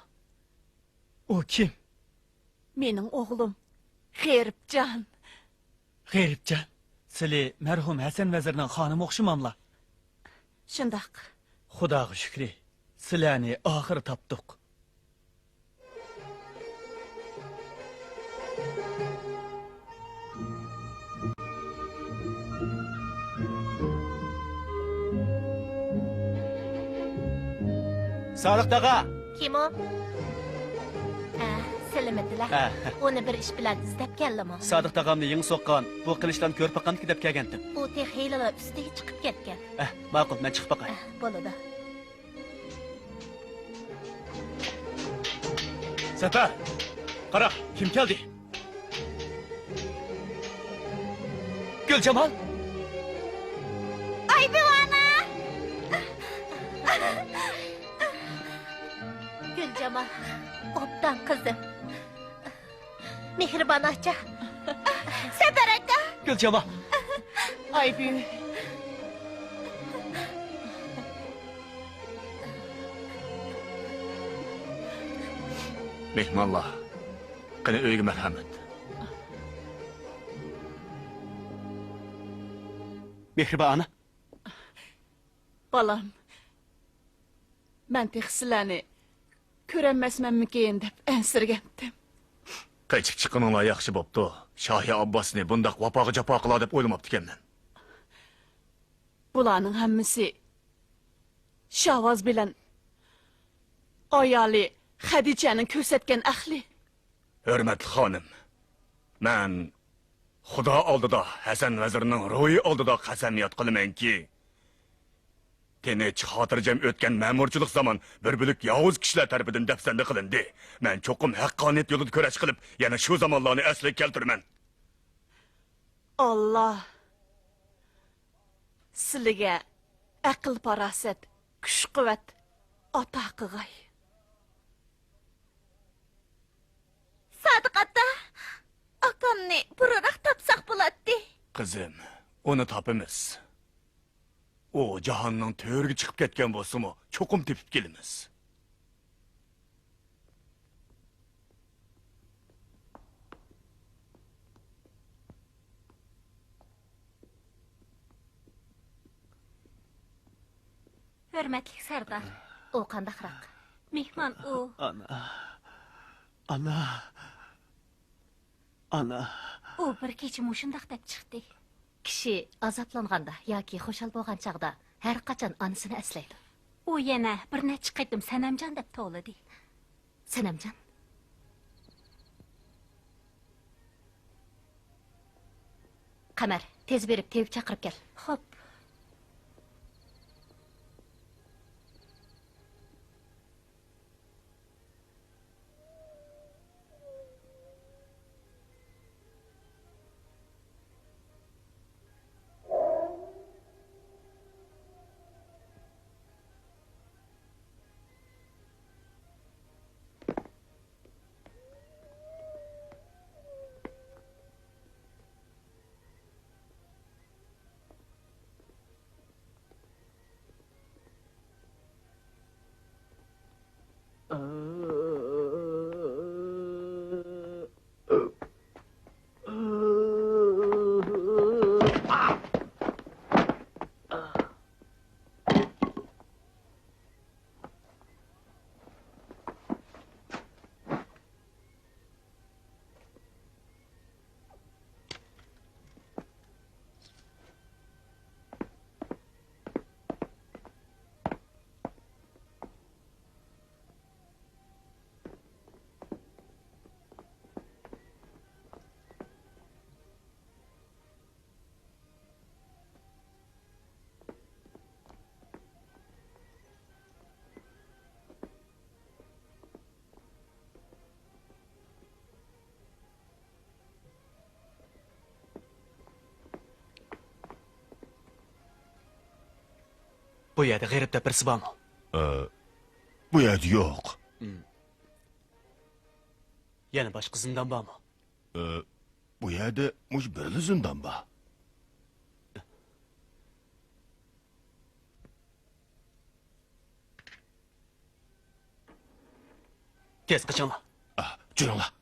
U kim? Mening o'g'lim G'eribjon. G'eribjon. Sizlar marhum Hasan vazirning xonimi o'xshamamlar. Shundaq. Xudoga shukri, sizlarni oxiri topdik. Sodiq daga. Kim o? Silimidilar. Uni bir ish bilan izlab keldimi? Sodiq tag'amni yeng so'qqan, bu qilishdan ko'rpa qanday deb kelgandim. U texiylalar ustiga chiqib ketgan. Ma'qul, men chiqib boqay. Bo'ladi. Safar, qara, kim keldi? Guljamal. Ay buvana! Guljamal, obdan qizim. Mehribon acha. Safar aka! Guljamal. Ay bu. Mehmonlar, qani uyga marhamat. Mehribon ana. Balam. Men texsilarni ko'rolmasmanmikin deb ansirgandim. Qaychib chiqqaninglar yaxshi bo'pti. Shohi Abbosni bundaq vafoga jafo qila deb o'ylamabdi ekanman. Bularning hammasi Shavvoz bilan ayoli Xadichaning ko'rsatgan ahli. Hurmatli xonim, men Xudo oldida Hasan vazirning ruhi oldida qasamiyat qilamanki, tinch xotirjam o'tgan ma'murchilik zamon bir bilik yovuz kishilar tarafidan dafsanda qilindi. Men cho'qim haqqoniyat yo'lida kurash qilib, yana shu zamonlarni asliga keltiraman. Alloh sizlarga aql farosat, kuch-quvvat ato qilg'ay. Sodiqata, akamni burroq topsaq bo'ladi. Qizim, uni topimiz. O jahonning to'riga chiqib ketgan bo'lsa-mu, cho'qim tepib kelamiz. Hurmatli Sardor, u qandaqroq? Mehmon u. Ana. U bir kecha mushundaq deb chiqdi. Kishi azoblanganda yoki xushal bo'lgan chaqda har qachon onasini aslaydi. U yana bir necha qaytim Sanamjon deb to'ladi. Sanamjon? Qamar, tez berib tevib chaqirib kel. Xo'p. Bu yerda g'ayribda birisi bormi? Bu yerda yo'q. Yana boshqa zindan bormi? Bu yerda mush bir zindan bor. Tez qichinglar. Juringlar.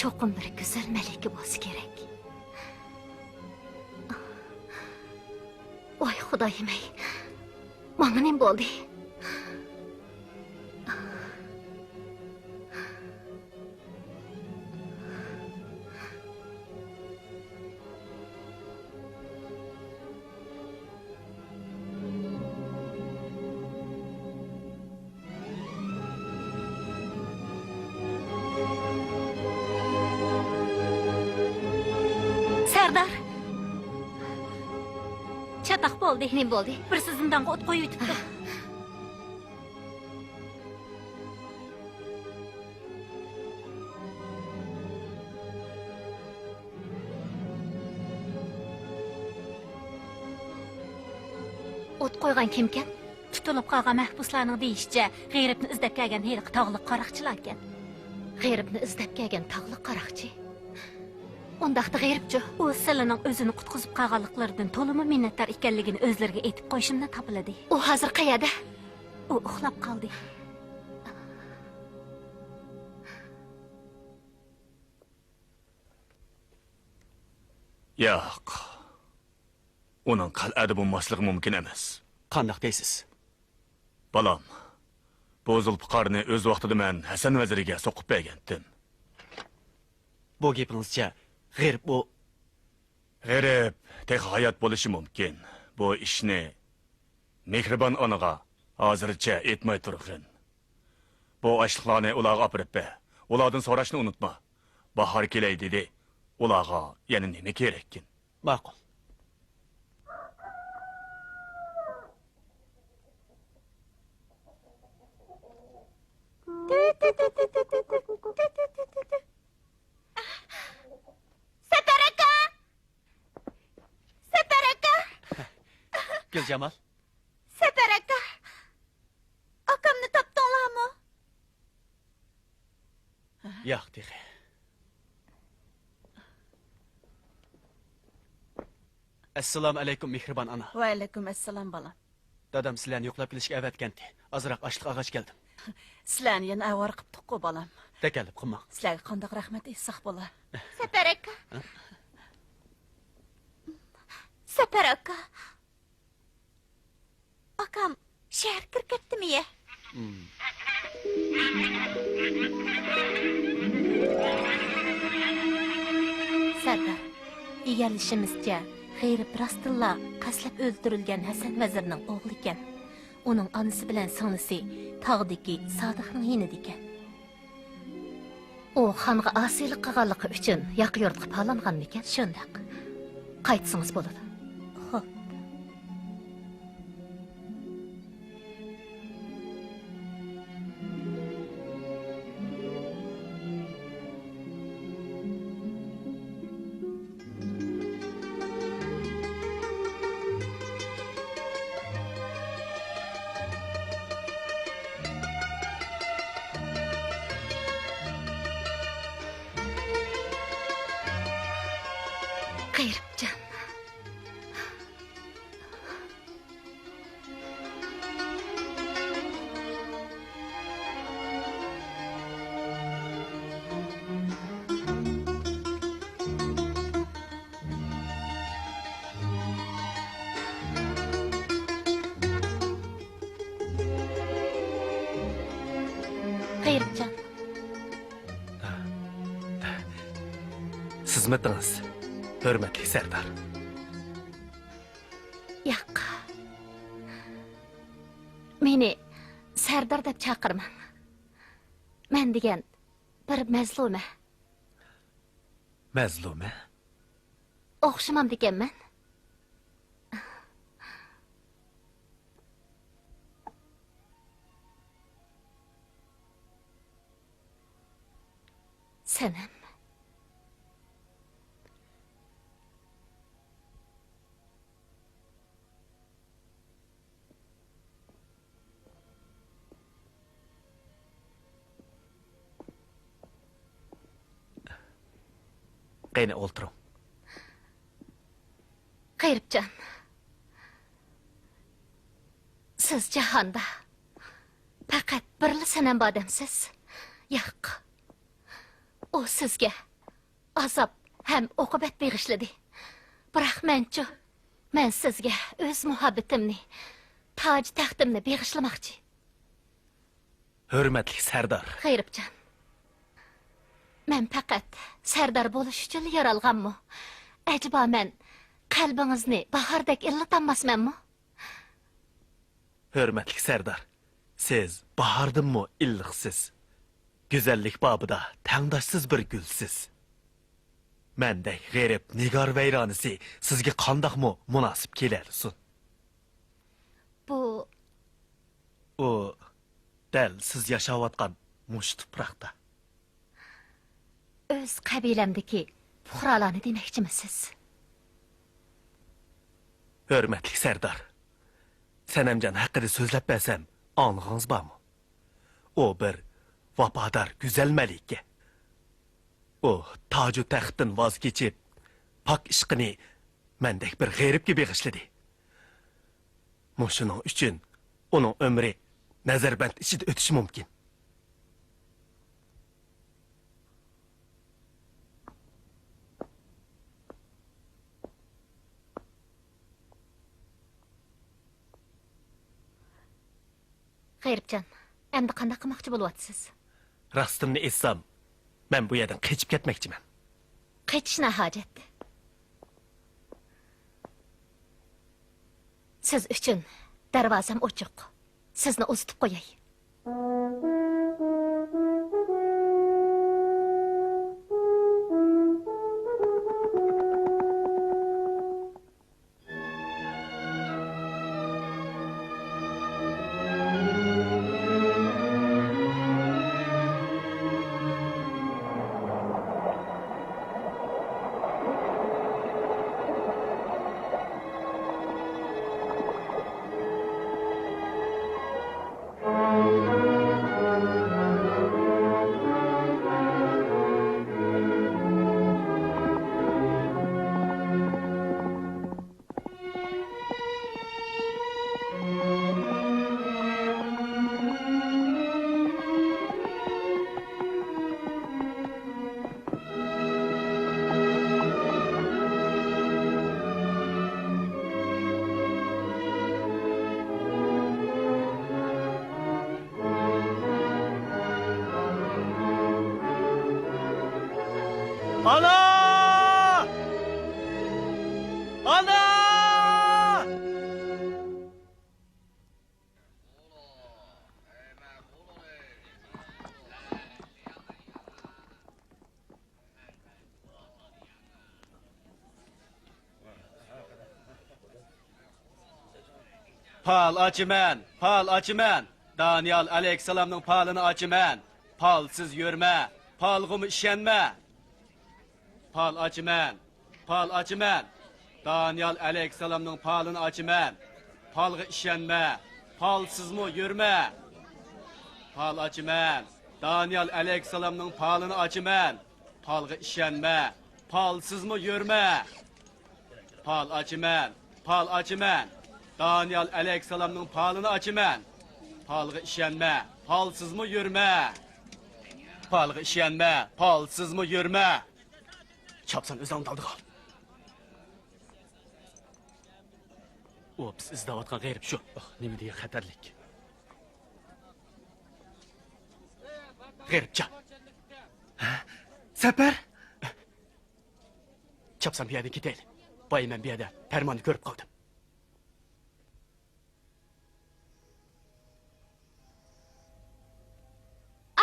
Çoxum bir güzel meleki bolsa gerek. Oy Xudoyim ey. Mana nim bo'ldi? Serdar. Çataq bo'ldi. Nim bo'ldi? Bir zindanga o't qo'yib o'tibdi. O't qo'ygan kimkan? Tutilib qolgan mahbuslarning deyishicha, g'ayribni izlab kelgan heliq tog'liq qaroqchilar ekan. G'ayribni izlab kelgan tog'liq qaroqchi. Ondaqda g'ayribchi. U silining o'zini qutqizib qolganliklaridan to'limi minnatdor ekanligini o'zlariga aytib qo'yishimdan topiladi. U hozir qayerda? U uxlab qoldi. Yo'q. Uning qal'ada bo'lmasligi mumkin emas. Qandoq deysiz? Balam, bu zulfiqarni o'z vaqtida men Hasan vaziriga so'qib bergandim. Bu gapingizcha g'ayrib bu G'arib tek hayot bo'lishi mumkin. Bu ishni Mehribon onaga hozircha aytmay turg'in. Bu ochliqlarni ularga olib ber. Ulardan so'rashni unutma. Bahor kelay dedi. Ularga yana nima kerakkin? ma'qul. Sefer aka! Sefer aka! Guljamal. Sefer aka! Akamni topdinglarmi? Yo'q, dexe. Assalomu alaykum Mehribon ana. Va alaykum assalom bolam. Dadam sizlarni yo'qlab kelishga avatgandi. Ozroq ochliq ag'ach keldim. Sizlarni yana avvar qilib bolam. Takalib qilmang. Sizlarga qandoq rahmat aytsak bo'lar. Sefer aka! Sefer aka! Akam shahar kirib ketdimi-ya? Serdar, egallishimizcha g'ayrib rostilla qaslab o'ldirilgan Hasan vazirning o'g'li ekan. Uning onasi bilan singlisi tog'dagi Sodiqning yinida ekan. U xonga osiylik qilganligi uchun yoq yurtga palangan ekan, shundaq. Qaytsangiz bo'ladi. Xo'p. 「G'ayribjon. G'ayribjon. Sizmitiniz, hürmetli Serdar. Yo'q. Meni Sardor deb chaqirmang. Men degan bir mazluma. Mazluma? O'xshamam deganman. Senem. Qayna o'ltiring. G'ayribjon. Siz jahonda faqat birli sanam odamsiz. Yo'q. O sizga azob ham oqibat beg'ishladi. Biroq men sizga o'z muhabbatimni, toj taxtimni beg'ishlamoqchi. Hürmetli Serdar. G'ayribjon. Men faqat Sardor bo'lish uchun yaralganmi? Acaba men qalbingizni bahordek illatanmasmanmi? Hürmetli Serdar. Siz bahardimmi illiqsiz? Güzellik babıda tengdaşsız bir gülsiz. Mendek g'erib nigar vayronisi sizga qandaqmi munosib kelarsin? Bu O dal siz yashayotgan mush tuproqda. o'z qabilamdagi puhralarni demoqchimisiz? Hürmetli Serdar. Senemcan hakkında so'zlab bersem anlığınız bormi? O bir vafodor güzel melike. O taju taxtdan voz kechib, pak ishqini mendek bir g'eribga beg'ishladi. Mushuning uchun uning umri nazarband ichida o'tishi mumkin. G'ayribjon, endi qanday qilmoqchi bo'lyapsiz? Rostimni aytsam, men bu yerdan qechib ketmoqchiman. Qaytishna hojat. Siz uchun darvozam ochiq. Sizni uzitib qo'yay. Ana! Ana! Pal açımen. Daniel Aleyhisselam'ın palını açımen. Palsız yürme, palgımı işenme. Pal açımen. Daniel Aleyhisselam'ın palını açımen. Palgı işenme, palsız mı yürme. Pal açımen. Daniel Aleyhisselam'ın palını açımen. Palgı işenme, palsız mı yürme. Pal açıman. Daniel Aleyhisselam'ın palını açıman. Palga işenme, palsız mı yürüme. Palga işenme, palsız mı yürüme. Çapsan özden daldı kal. O biz izdavatgan g'ayrib shu. Nima degan xatarlik. G'ayribcha. Səpər? Çapsan bir yerden gidelim. Bayım ben bir yerde permanı görüp kaldım.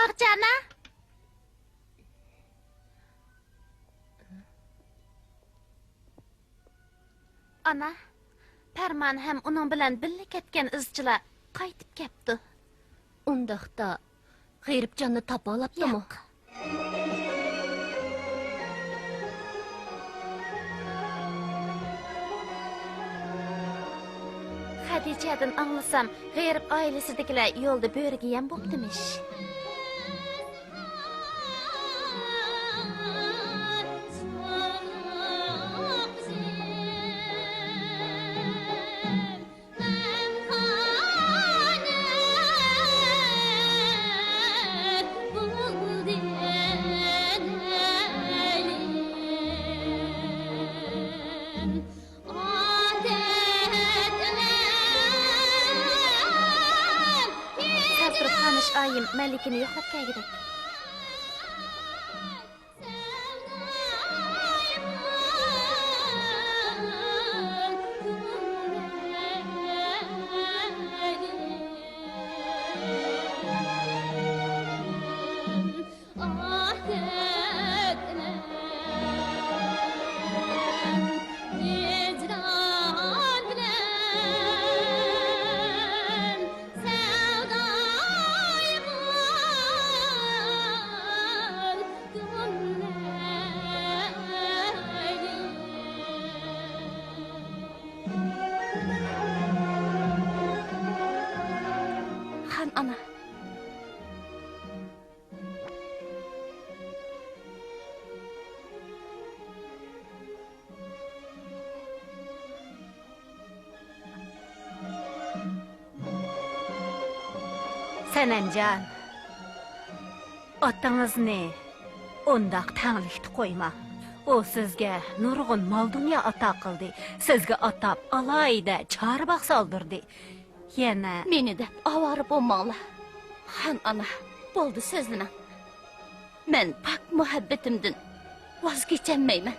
Ağcana. Ana, Pərman həm onun bilan birga ketgan izchilar qaytib kepti. Undaqda G'ayribjonni topa olibdimi? Hadichadan anglasam, G'ayrib oilasidagilar yo'lda bo'riga yem bo'ptimish. Ayım Melik'ini yoklap geldik. Ana. Senemcan, otangizni undaq tanglikni qo'yma. O sizga nurg'un mol dunyo ato qildi. Sizga atab alayda chorboq soldirdi. Yana Meni deb avara bo'lmanglar. Han ana, bo'ldi so'zlana. Men pak muhabbatimdan voz kechammayman.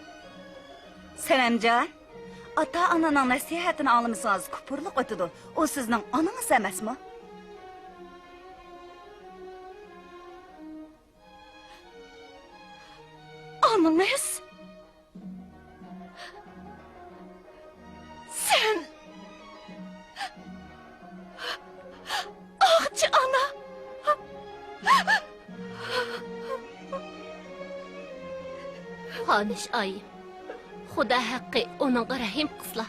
Senemcan, ota-onaning nasihatini olmasangiz kupurliq o'tidi. O sizning onangiz emasmi? Onangiz? Sen Ağçı ana. Xonish ayım. Xudo haqqi onunğa rahim qilsa.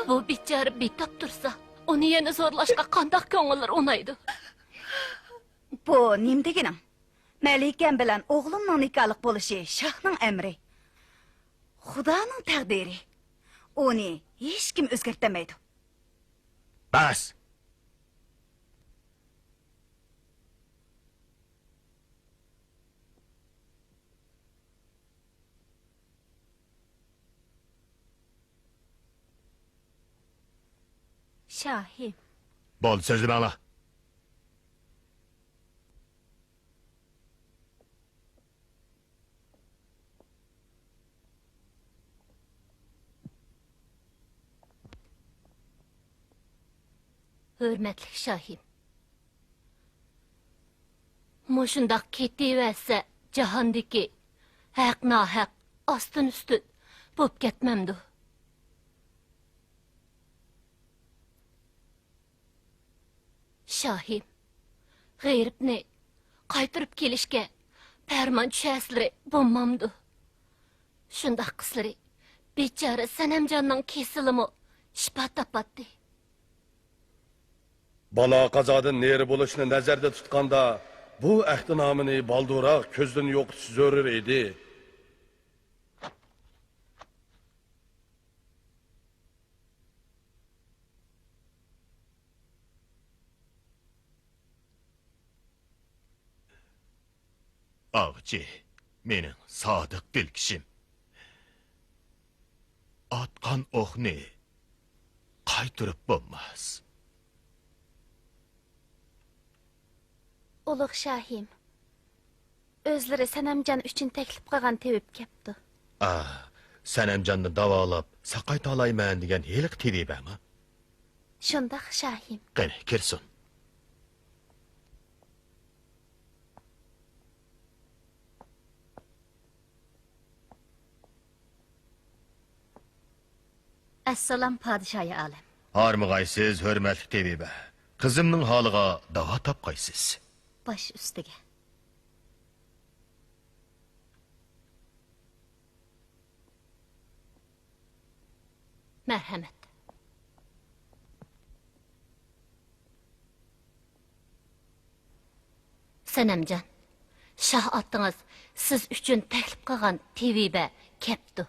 Bu bichora betap tursa, uni yana zo'rlashga qandoq ko'ngillar o'naydi? Bu nim deganing? Malikam bilan o'g'limning nikohlik bo'lishi shohning amri. Xudoning taqdiri. Uni hech kim o'zgartirmaydi. Bas! Şahim. Bo'ldi, so'zni bangla. Hürmetli Şahim. Moşundaq ketiverse jahondagi haq nohaq ostin ustin bo'p ketmamdi. Şahim, G'ayribni qaytirib kelishga farmon tushasizlar bo'lmamdi. Shundoq qizlari bechora Sanamjonning kesilimi shifo topadi. Bala qazodan neri bo'lishni nazarda tutganda bu ahdinomini balduroq ko'zdan yo'qotish zarur edi. Ağçı, mening sodiq dilkishim. Atqan o'qni qaytirib bo'lmas. Ulug' Shahim. O'zlari Sanamjon uchun taklif qilgan tevib kepti. Sanamjonni davolab, saqayta olayman degan heliq tebibami? Shundaq Shahim. Qani, kirsin. Assalom podshoyi olam. Harmag'aysiz, hurmatli tebiba. Qizimning holiga davo topqaysiz. Bosh ustiga. Marhamat. Sanamjon, shoh otingiz siz uchun taklif qilgan teviba kepti.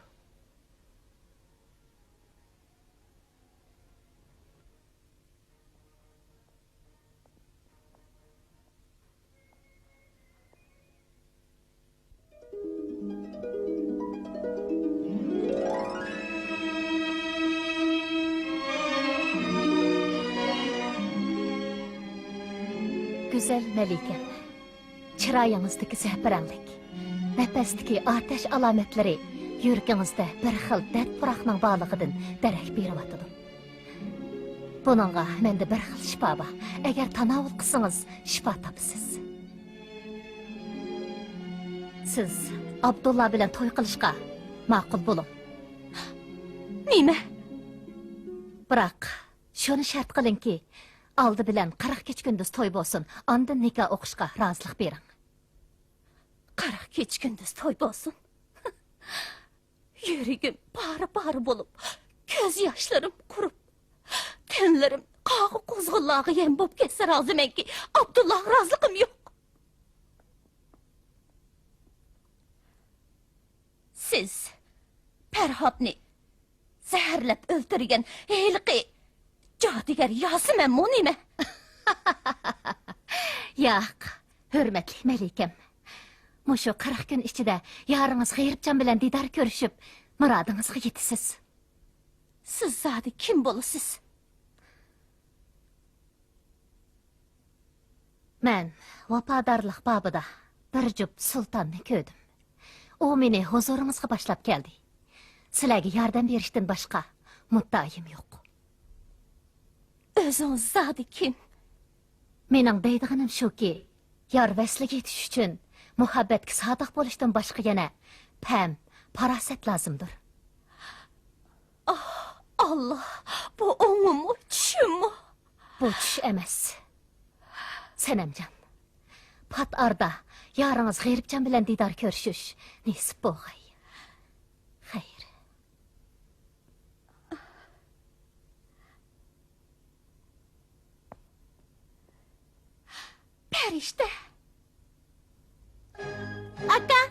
Güzel Melikam, chiroyingizdagi zafaranglik, nafasdagi otash alomatlari yuragingizda bir xil dard puroqning borligidan darak beryotidi. Buningga menda bir xil shifo bor. Agar tanovul qilsangiz, shifo topasiz. Siz Abdullah bilan to'y qilishga ma'qul bo'ling. Nima? Biroq shuni shart qilingki, aldı bilen 40 keç gündüz toy bolsun, andın nikah o'qishga rozilik bering. 40 keç gündüz toy bolsun. Yürügüm bari bolup, göz yaşlarım kurup, tenlerim qağı qo'zg'illog'i yem bo'p ketsa rozimanki, Abdullah roziliqim yo'q. Siz Ferhatni zaharlab o'ltirgan heliqi Cadigar Yasime Monime. Yo'q, hurmatli Melikam. Mushu 40 kun ichida yaringiz G'ayribjon bilan didor ko'rishib, murodingizga yetasiz. Siz zodi kim bo'lasiz? Men vafodorlik babida bir jup sultonni ko'rdim. U meni huzuringizga boshlab keldi. Sizlarga yordam berishdan boshqa muddaim yo'q. O'zingiz zodi kim? Mening deydiganim shuki, yor vasliga yetish uchun muhabbatga sodiq bo'lishdan boshqa yana pam, farosat lozimdir. Allah, bu o'ngimmi, tushimmi? Bu tush emas. Sanamjon, pat arda yoringiz G'ayribjon bilan didor ko'rishish nasib bo'lg'ay. Xayr. Perişte. Aka,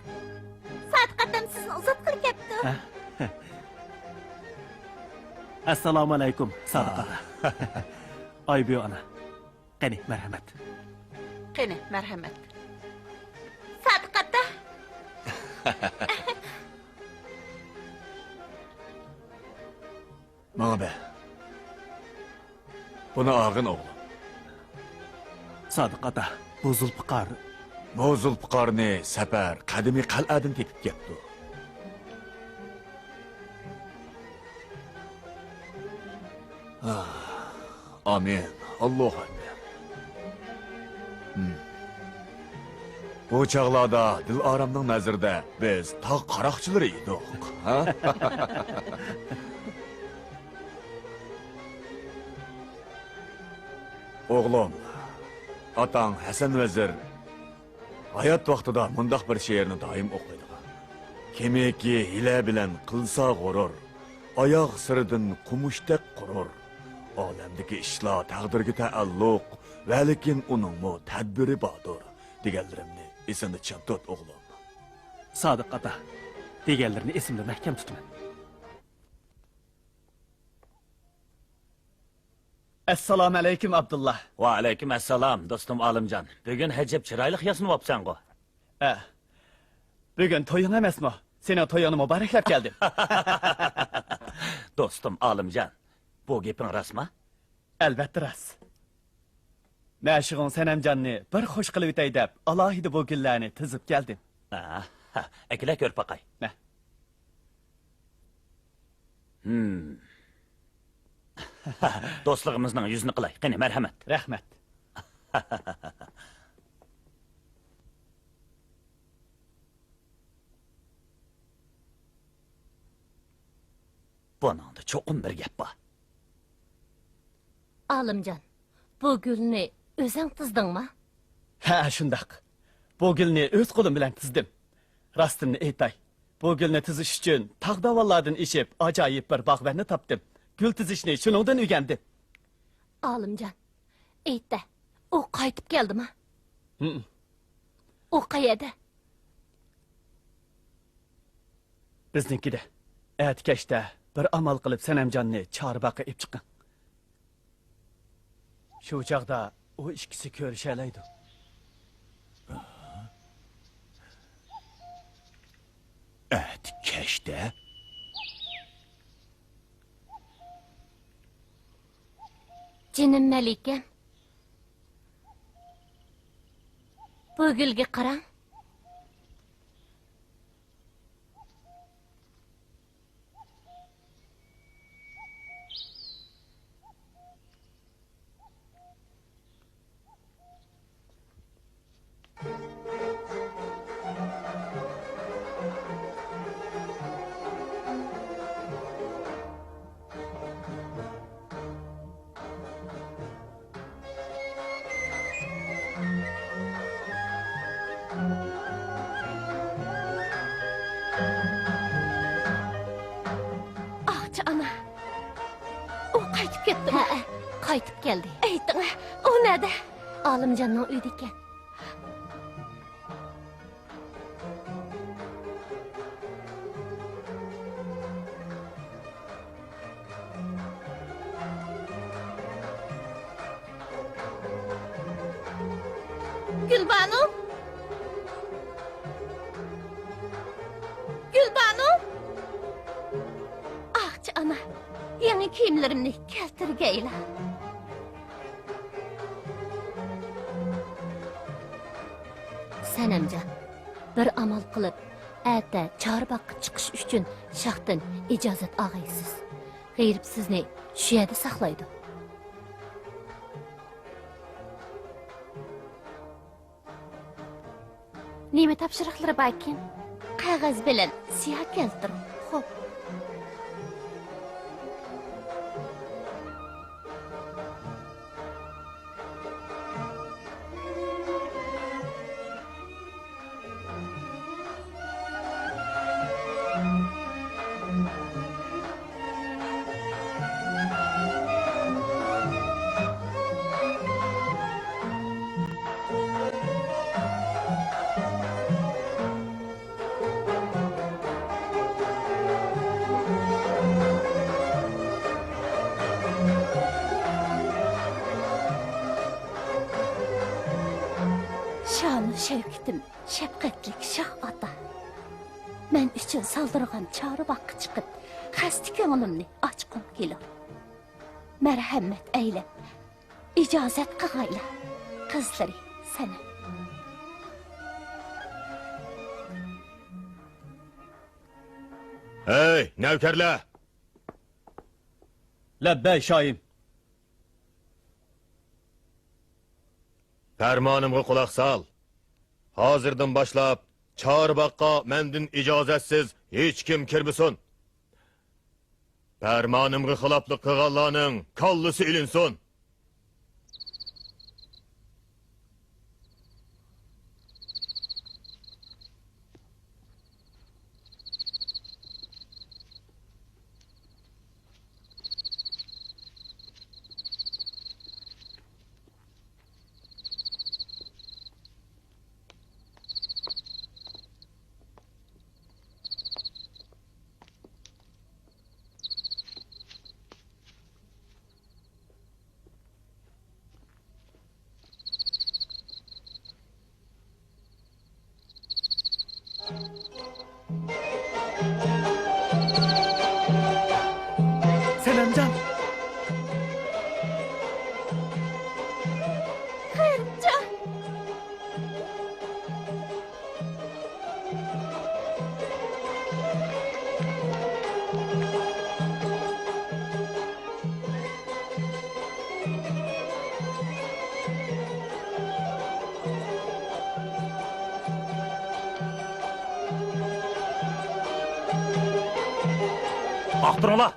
saat qadam sizni uzat qilib kepti. Assalomu alaykum, Sodiqa. Aybiyo ana. Qani, marhamat. Qani, marhamat. Sodiqada. Mana be. Buni ağın oğlum. Sodiqada, bu Zulfiqar. Bu Zulfiqarni safar qadimiy qal'adan tepib ketdi. Amin. Allohu akbar. Bu çağlarda Dilaramning nazarida biz tog' qaroqchilari edik, ha? Oğlum, atang Hasan Vezir hayat vaqtida mundaq bir she'rni doim o'qiydi. Kimiki hila bilan qilsa g'urur, oyoq siridan qumushdek qurur. Olamdagi ishlar taqdirga taalluq, va lekin uningmi tadbiri bordir deganlarimni esingda cham tut o'g'lim. Sodiqada, deganlarini esimda mahkam tutaman. Assalomu alaykum Abdullah. Va alaykum assalom do'stim Olimjon. Bugun hajab chiroyli yasinib opsan-ku. Bugün toyun emasmi? Senin toyunu mübareklep geldim. Dostum Alimcan, bu gepin rasmı? Elbette ras. Məşğun Sənemcanni bir xoş qılıb ötəy dep, alahidi bu güllərini tizib geldim. Ekile kör pakay. Ne? Dostluğumuzun yüzünü kılay. Qani merhamet. Rəhmət. Bunun da çokum bir gep var. Alimcan, bu gülni özün tızdın mı? Ha, şundaq. Bu gülni öz qolum bilen tizdim. Rastını eytay. Bu gülni tiziş üçün tağdavallardan işip acayip bir bağvenni tapdım. Gül tizişini şunundan ügendim. Alimcan, eyt de, o qaytıp geldi mi? Hı. O qayada? Bizninki de. Ətkeşdə bir amal qılıb Sənemcanni çağırbaqa ip çıqqın. Şu uçaqda o ikisi körüşələydi. Etkeşte? Cinim Melikem. Bu gülge qaran. Ahçı ana. O qaytıp ketdi. Ha, qaytıp geldi. Eytdin, o nədə? Alimcanның uyda ekan. Gülbanu? Gülbanu? Ahçı ana, yeni kiyimlerimni keltirgeyla. Sənemcan, bir amal qılıb, ətə çağırbaqqa çıxış üçün şaxtın icazət ağaysız. Qeyrib sizni şu yerdə saxlaydı. Nime tapşırıqları bakayım? Qağaz bilen siyah keltirin. Xo'p. Şanı şevkitim, şefkatlik şah ata. Men üçün saldırgan çağrı bakı çıkıp, xəsti könlümni açqım gelir. Merhamet eylep, icazet qığayla, kızları sana. Hey, nevkerle! Ləbbək şahim. Fermanımı kulak sal. Hazırdan başlap, çağırbaqqa mendin icazetsiz hiç kim kirbisun. Fermanımı xilaplı kığallanın kallısı ilinsun. Aktırın la.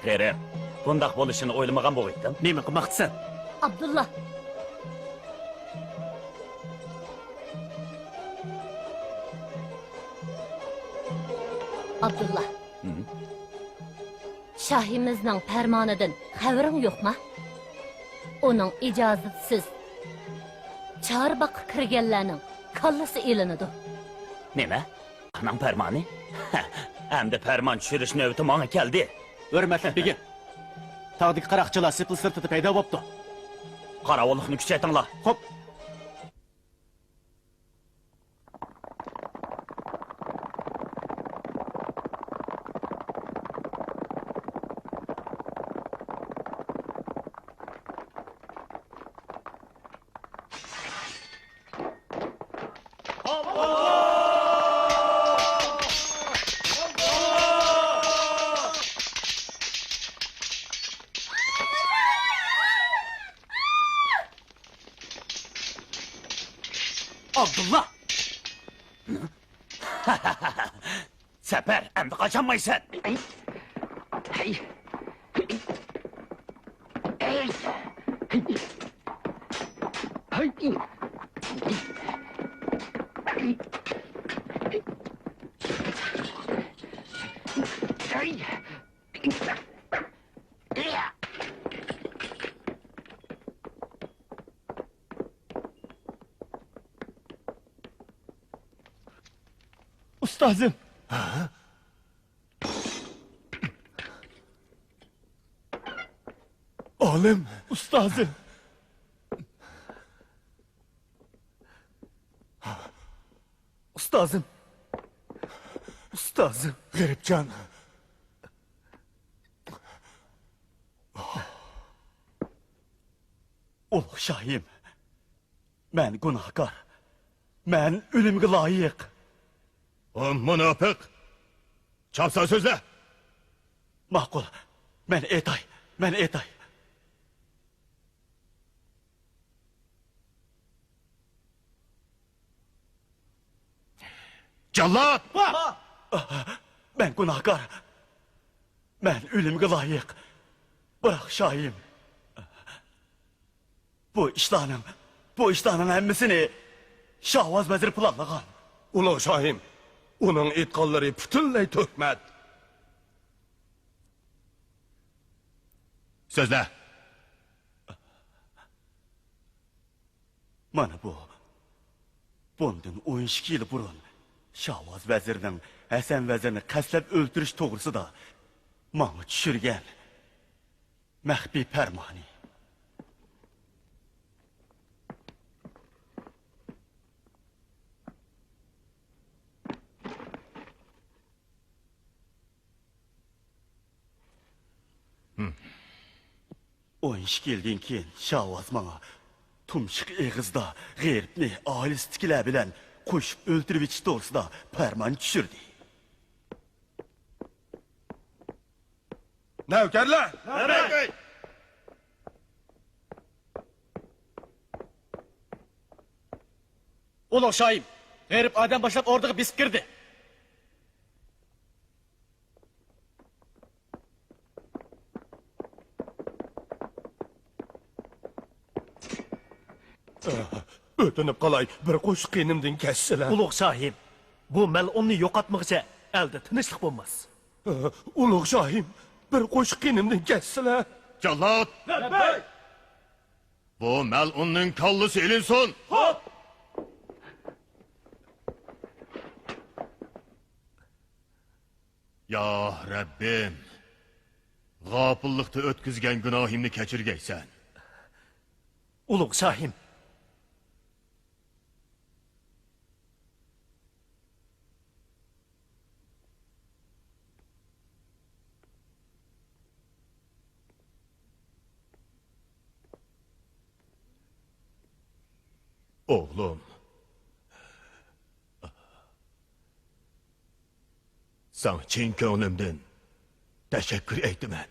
G'ayrim, bundaq bo'lishini o'ylamagan bo'g'aydim. Nima qilmoqchisan? Abdullah. Abdullah. Şahimizning farmonidan xabaring yo'qmi? Uning ijozatsiz Chorboqqa kirganlarning kallasi elinadi. Nima? Anam farmoni? Endi farmon tushirish navbati menga keldi. Hurmatli begim. Tog'dagi qaroqchilar sipil sirtida paydo bo'libdi. Qarovullikni kuchaytinglar. Xo'p. Abdullah! Sefer, endi kaçamaysan. Ustozim. Olim, Ustozim. Ustozim. Ustozim. G'aribjon. Ulug' shohim, men gunohkor. Men o'limga loyiq. O munofiq. Chopsa so'zla. Ma'qul. Men aytay. Jallat! Men gunohkor. Men o'limga loyiq. Biroq shohim, bu ishlarning hammasini Shahvoz vazir planlagan. Ulug' shohim, uning aytganlari butunlay tuhmat. So'zla. Mana bundan 12 yil burun Shahvoz vazirning Hasan vazirni qaslab o'ldirish to'g'risida menga tushirgan maxfiy farmoni. O 12 yildan keyin Shahvoz menga tumshiq eg'izda g'erbni oilasidagilar bilan qo'shib o'ldirib etish to'g'risida farmon tushirdi. Navkarlar! Ulug' shohim, g'arib odam boshlab o'rniga bisib kirdi. O'tinib qolay, bir qo'shiq qinimdan kessilar. Ulug' shohim, bu mal'unni yo'qotmoqcha elde tinchlik bo'lmas. Ulug' shohim, bir qo'shiq qinimdan kessilar. Jallat! Bu mal'unning kallasi ilinsin. Hop! Ya Rabbim, g'ofillikda o'tkazgan gunohimni kechirgaysan. Ulug' shohim. Oğlum. Sen çin könglimden teşekkür etmem.